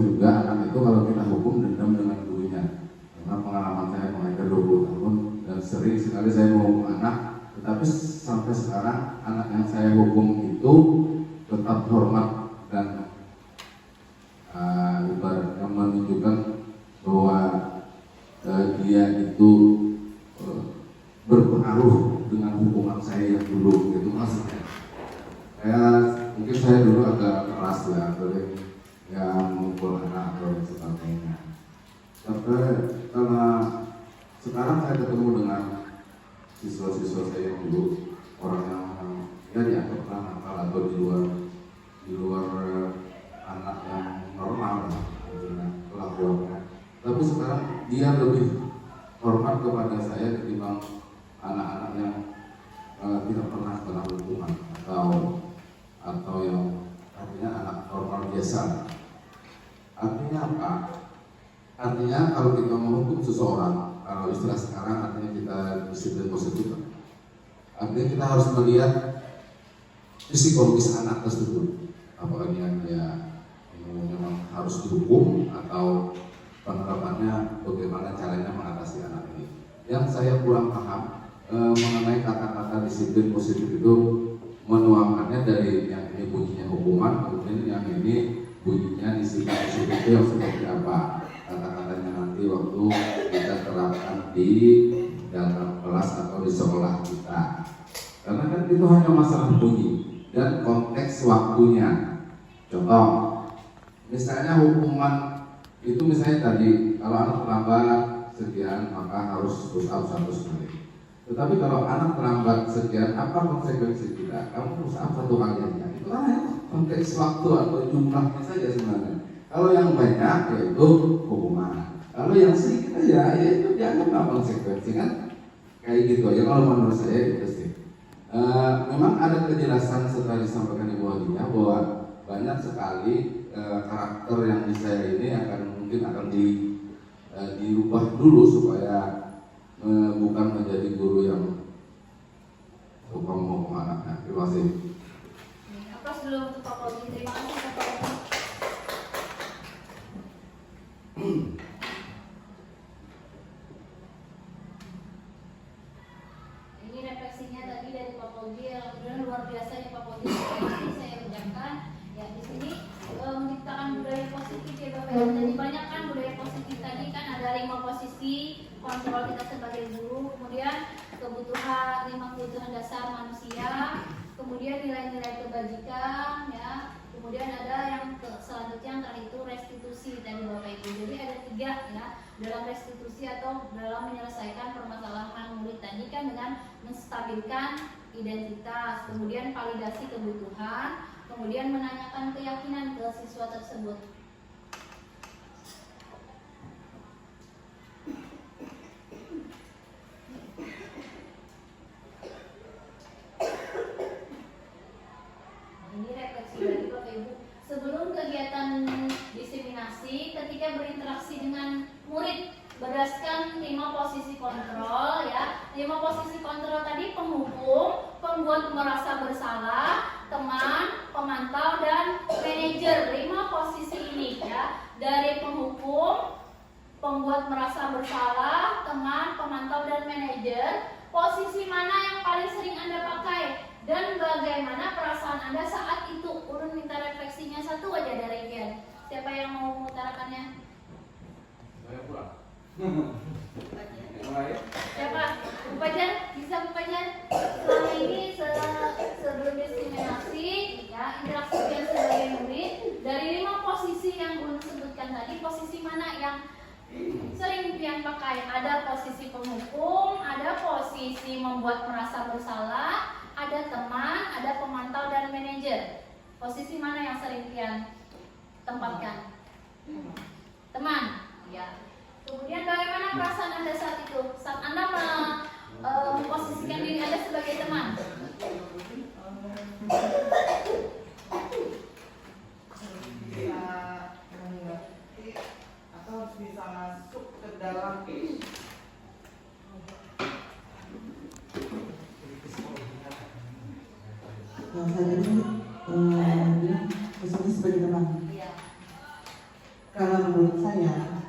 juga anak itu kalau kita hukum dendam dengan gurunya. Karena pengalaman saya mengajar 20 tahun dan sering sekali saya menghukum anak, tetapi sampai sekarang anak yang saya hukum itu tetap hormat dan ibaratnya menunjukkan bahwa dia itu berpengaruh dengan hukuman saya yang dulu, gitu maksudnya. Mungkin saya dulu agak keras ya, sering yang memukul anak atau sebagainya. Tapi karena sekarang saya ketemu dengan siswa-siswa saya yang dulu, orang yang ya dianggap nakal atau di luar anak yang normal dengan kelakuannya. Tapi sekarang dia lebih hormat kepada saya ketimbang anak-anak yang tidak pernah kena hukuman atau yang artinya anak normal biasa. Artinya apa? Artinya kalau kita menghukum seseorang, kalau istilah sekarang artinya kita disiplin positif. Artinya kita harus melihat psikologis anak tersebut. Apakah dia memang harus dihukum atau penerapannya bagaimana caranya mengatasi anak ini. Yang saya kurang paham mengenai kata-kata disiplin positif itu menuangkannya dari yang ini bunyinya hukuman, kemudian yang ini bunyinya disiplin positif itu yang seperti apa kata-katanya nanti waktu kita terapkan di dalam kelas atau di sekolah kita. Karena kan itu hanya masalah bunyi. dan konteks waktunya. Contoh, misalnya hukuman itu misalnya tadi kalau anak terlambat sekian maka harus push up 100 kali. Tetapi kalau anak terlambat sekian, apa konsekuensi kita? Kamu push up 1 kali aja. Itu kan konteks waktu atau jumlahnya saja sebenarnya. Kalau yang banyak yaitu hukuman. Kalau yang sedikit aja, ya itu dianggap nggak konsekuensi kan? Kayak gitu aja kalau menurut saya itu sih. Memang ada kejelasan setelah disampaikan Ibu Hadiah bahwa banyak sekali karakter yang di saya ini mungkin akan dirubah dulu supaya bukan menjadi guru yang suka ngomong anaknya. Terima kasih.
Aplaus dulu untuk Pak Poldi. Terima kasih Pak Poldi. Ini refleksinya tadi dari Pak Poldi, alhamdulillah luar biasa ya Pak Poldi. Ini saya ucapkan ya di sini menciptakan budaya positif ya Bapak. Jadi banyak kan budaya positif tadi kan ada 5 posisi kontrol kita sebagai guru, kemudian kebutuhan 5 kebutuhan dasar manusia, kemudian nilai-nilai kebajikan ya, kemudian ada yang selanjutnya yang terakhir itu restitusi tadi Bapak Ibu. Jadi ada 3 ya dalam restitusi atau dalam menyelesaikan permasalahan murid tadi kan dengan menstabilkan identitas, kemudian validasi kebutuhan, kemudian menanyakan keyakinan ke siswa tersebut. Ini refleksi dari Bapak Ibu. Sebelum kegiatan diseminasi, ketika berinteraksi dengan murid berdasarkan 5 posisi kontrol ya. 5 posisi kontrol tadi penghukum, pembuat merasa bersalah, teman, pemantau dan manajer. 5 posisi ini ya. Dari penghukum, pembuat merasa bersalah, teman, pemantau dan manajer. Posisi mana yang paling sering Anda pakai? Dan bagaimana perasaan Anda saat itu? Urun minta refleksinya 1 aja dari Kian. Siapa yang mau mengutarakannya?
Saya pulang.
Siapa? Bu Fajar? Bisa Bu Fajar? Selama ini sebelum diseminasi ya, interaksi Kian sebagai murid, dari 5 posisi yang belum sebutkan tadi, posisi mana yang sering Kian pakai? Ada posisi penghukum, ada posisi membuat merasa bersalah, ada teman, ada pemantau dan manajer. Posisi mana yang sering Kian tempatkan? Teman, ya. Kemudian bagaimana perasaan Anda saat itu? Saat Anda memposisikan diri Anda sebagai teman?
Bisa mengerti atau bisa masuk ke dalam
yang saya ini kesulitan sebagai teman.
Iya.
Kalau menurut saya,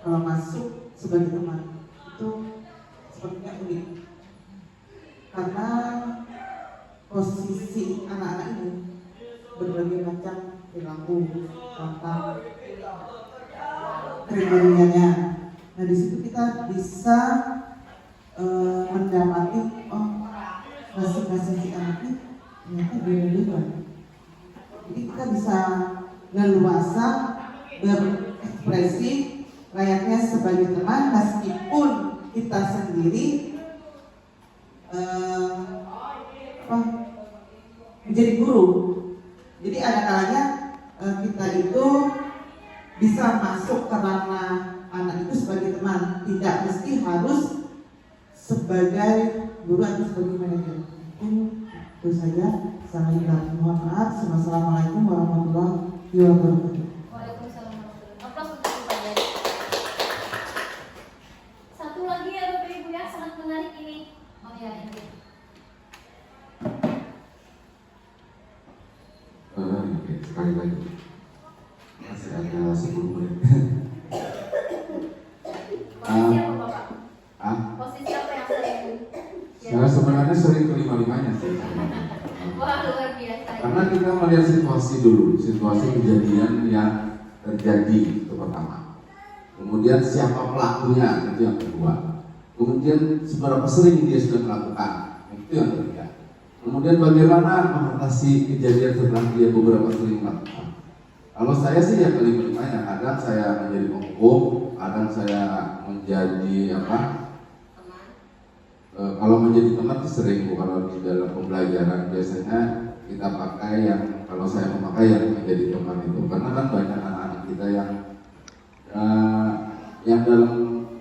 kalau masuk sebagai teman itu sepertinya unik, karena posisi anak-anak ini berbagai macam perilaku, tentang kriterianya. Nah di situ kita bisa mendapati masing-masing si anak ini ternyata beda-beda. Jadi kita bisa leluasa berekspresi layaknya sebagai teman, meskipun kita sendiri menjadi guru. Jadi ada kalanya kita itu bisa masuk ke ranah anak itu sebagai teman, tidak mesti harus sebagai guru atau sebagai manajer. Itu saja. Saya mohon maaf. Assalamualaikum warahmatullahi wabarakatuh.
Waalaikumsalam warahmatullahi wabarakatuh. Aplaus untuk Bu Fajar. Satu lagi ya Bapak Ibu ya, sangat menarik ini. Oh ya ini.
Oke, sekali lagi masih ada 10 menit.
Posisi apa Bapak? Posisi apa yang sering?
Saya sebenarnya sering kelima-limanya sih.
Wah luar biasa.
Karena kita melihat situasi dulu, situasi kejadian yang terjadi itu pertama. Kemudian siapa pelakunya itu yang kedua. Kemudian seberapa sering dia sudah melakukan itu yang ketiga. Kemudian bagaimana mengatasi kejadian setelah dia beberapa kali melakukan. Kalau saya sih yang paling bertanya, kadang saya menjadi penghukum, kadang saya menjadi kalau menjadi teman itu sering Bu, kalau di dalam pembelajaran biasanya kita pakai yang, kalau saya memakai yang menjadi teman itu, karena kan banyak anak-anak kita yang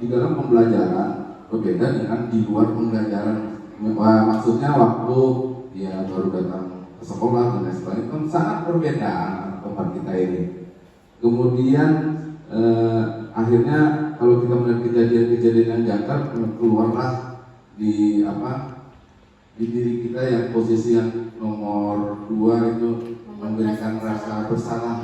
di dalam pembelajaran berbeda dengan di luar pembelajaran. Maksudnya waktu dia baru datang ke sekolah dan lain sebagainya, kan sangat berbeda tempat kita ini. Kemudian akhirnya kalau kita melihat kejadian-kejadian yang jangkar, keluarlah di diri kita yang posisi yang nomor 2 itu memberikan rasa bersalah.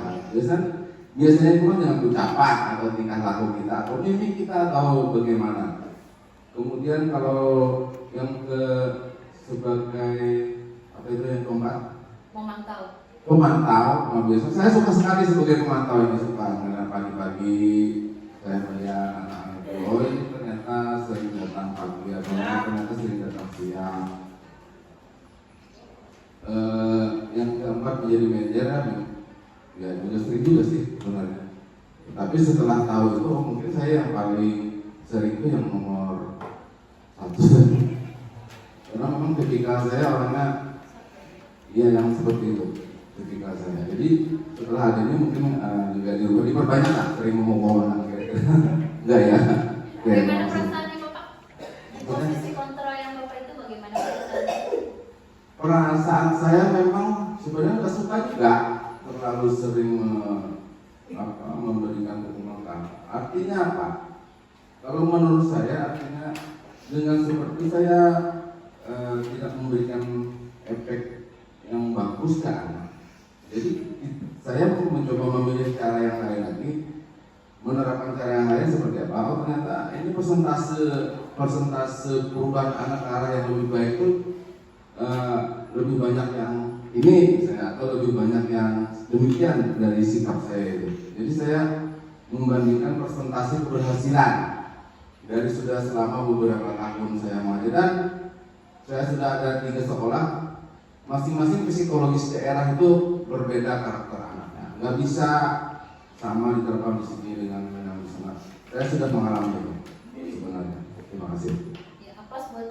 Biasanya itu kan dengan ucapan atau tingkah laku kita atau mimik kita atau bagaimana. Kemudian kalau yang sebagai yang keempat, pemantau, biasa saya suka sekali sebagai pemantau ini, suka karena pagi-pagi saya melihat anak-anak itu, oh ini ternyata sering datang pagi atau ternyata sering datang siang. Yang keempat menjadi manajer, ya juga sering juga sih sebenarnya. Tapi setelah tahu itu, mungkin saya yang paling sering itu yang nomor 1. Karena memang ketika saya orangnya yang seperti itu ketika saya. Jadi setelah ada ini mungkin juga diperbanyak lah sering ngomong kira-kira. Enggak ya?
Bagaimana perasaannya Bapak? Di posisi kontrol yang Bapak itu bagaimana perasaannya?
Perasaan saya memang sebenarnya nggak suka juga terlalu sering memberikan hukuman. Artinya apa? Kalau menurut saya artinya dengan seperti saya tidak memberikan efek yang bagus kan. Jadi saya mencoba memilih cara yang lain lagi, menerapkan cara yang lain seperti apa? Oh ternyata ini persentase perubahan anak ke arah yang lebih baik itu lebih banyak yang ini misalnya, atau lebih banyak yang demikian dari sikap saya itu. Jadi saya membandingkan persentase keberhasilan dari sudah selama beberapa tahun saya mengajar, dan saya sudah ada 3 sekolah. Masing-masing psikologis daerah itu berbeda karakter anaknya, nggak bisa sama diterapkan di sini dengan yang di sana. Saya sudah mengalami itu sebenarnya. Terima kasih.
Ya, apa buat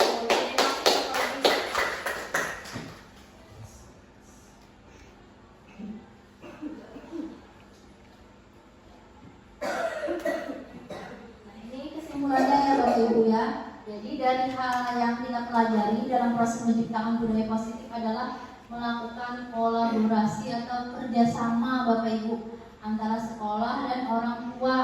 kesimpulannya ya Bapak Ibu ya. Jadi dari hal yang kita pelajari dalam proses menciptakan budaya positif adalah melakukan kolaborasi atau kerjasama Bapak Ibu antara sekolah dan orang tua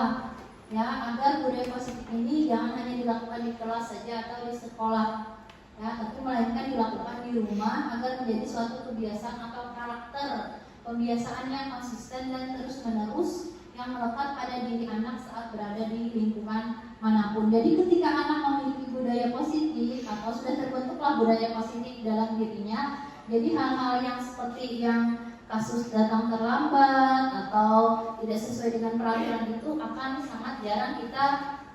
ya, agar budaya positif ini jangan hanya dilakukan di kelas saja atau di sekolah ya, tapi melainkan dilakukan di rumah agar menjadi suatu kebiasaan atau karakter pembiasaan yang konsisten dan terus menerus yang melekat pada diri anak saat berada di lingkungan manapun. Jadi ketika anak memiliki budaya positif atau sudah terbentuklah budaya positif dalam dirinya, jadi hal-hal yang seperti yang kasus datang terlambat atau tidak sesuai dengan peraturan itu akan sangat jarang kita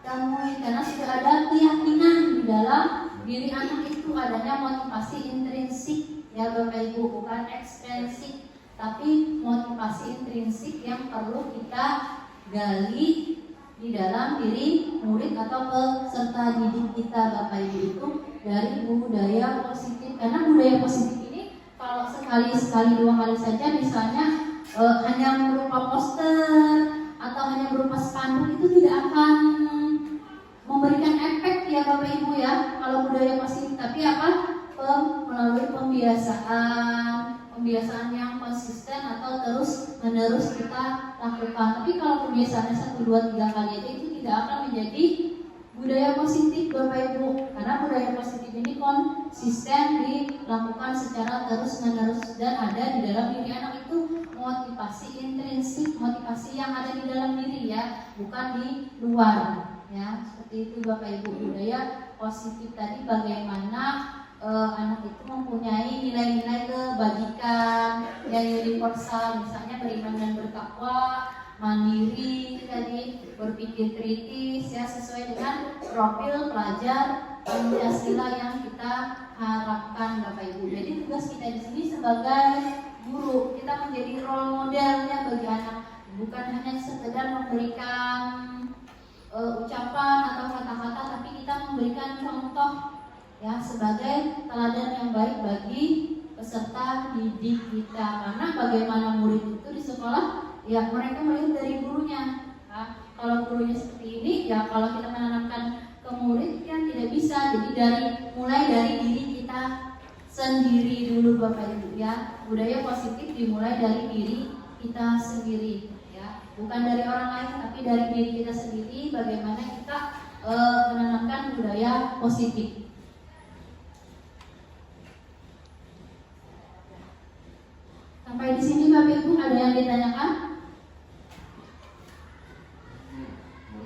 temui, karena sudah ada keyakinan di dalam diri anak itu adanya motivasi intrinsik ya Bapak Ibu, bukan ekstrinsik, tapi motivasi intrinsik yang perlu kita gali di dalam diri murid atau peserta didik kita Bapak Ibu itu dari budaya positif. Karena budaya positif ini kalau sekali 2 kali saja misalnya hanya berupa poster atau hanya berupa spanduk itu tidak akan memberikan efek ya Bapak Ibu ya kalau budaya positif, tapi apa? Melalui pembiasaan yang konsisten atau terus menerus kita lakukan. Tapi kalau pembiasaannya 1, 2, 3 kali aja itu tidak akan menjadi budaya positif Bapak Ibu, karena budaya positif ini konsisten dilakukan secara terus menerus dan ada di dalam diri anak itu motivasi intrinsik, motivasi yang ada di dalam diri ya, bukan di luar ya. Seperti itu Bapak Ibu. Budaya positif tadi bagaimana anak itu mempunyai nilai-nilai kebajikan yang universal, misalnya beriman dan bertakwa, mandiri tadi, berpikir kritis ya, sesuai dengan profil pelajar Pancasila yang kita harapkan Bapak Ibu. Jadi tugas kita di sini sebagai guru, kita menjadi role modelnya bagi anak, bukan hanya sekedar memberikan ucapan atau kata-kata, tapi kita memberikan contoh ya sebagai teladan yang baik bagi peserta didik kita. Karena bagaimana murid itu di sekolah ya mereka melihat dari gurunya. Nah, kalau gurunya seperti ini ya kalau kita menanamkan ke murid ya tidak bisa. Jadi mulai dari diri kita sendiri dulu Bapak Ibu ya. Budaya positif dimulai dari diri kita sendiri ya. Bukan dari orang lain tapi dari diri kita sendiri, bagaimana kita menanamkan budaya positif. Sampai di sini Bapak Ibu ada yang ditanyakan?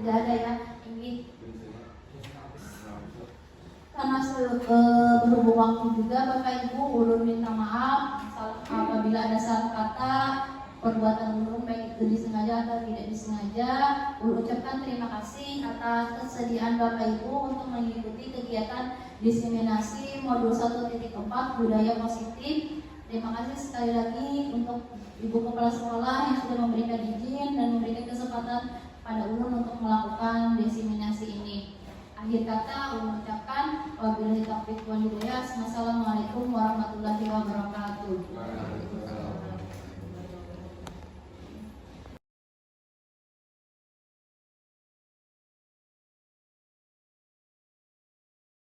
Tidak ada ya. Ini karena berhubung waktu juga Bapak Ibu, ulun minta maaf apabila ada salah kata, perbuatan ulun baik itu disengaja atau tidak disengaja. Ulun ucapkan terima kasih atas kesediaan Bapak Ibu untuk mengikuti kegiatan diseminasi modul 1.4 budaya positif. Terima kasih sekali lagi untuk Ibu Kepala Sekolah yang sudah memberikan izin dan memberikan kesempatan pada ulun untuk melakukan diseminasi ini. Akhir kata ulun ucapkan wabillahi taufiq wal hidayah. Wassalamualaikum warahmatullahi wabarakatuh.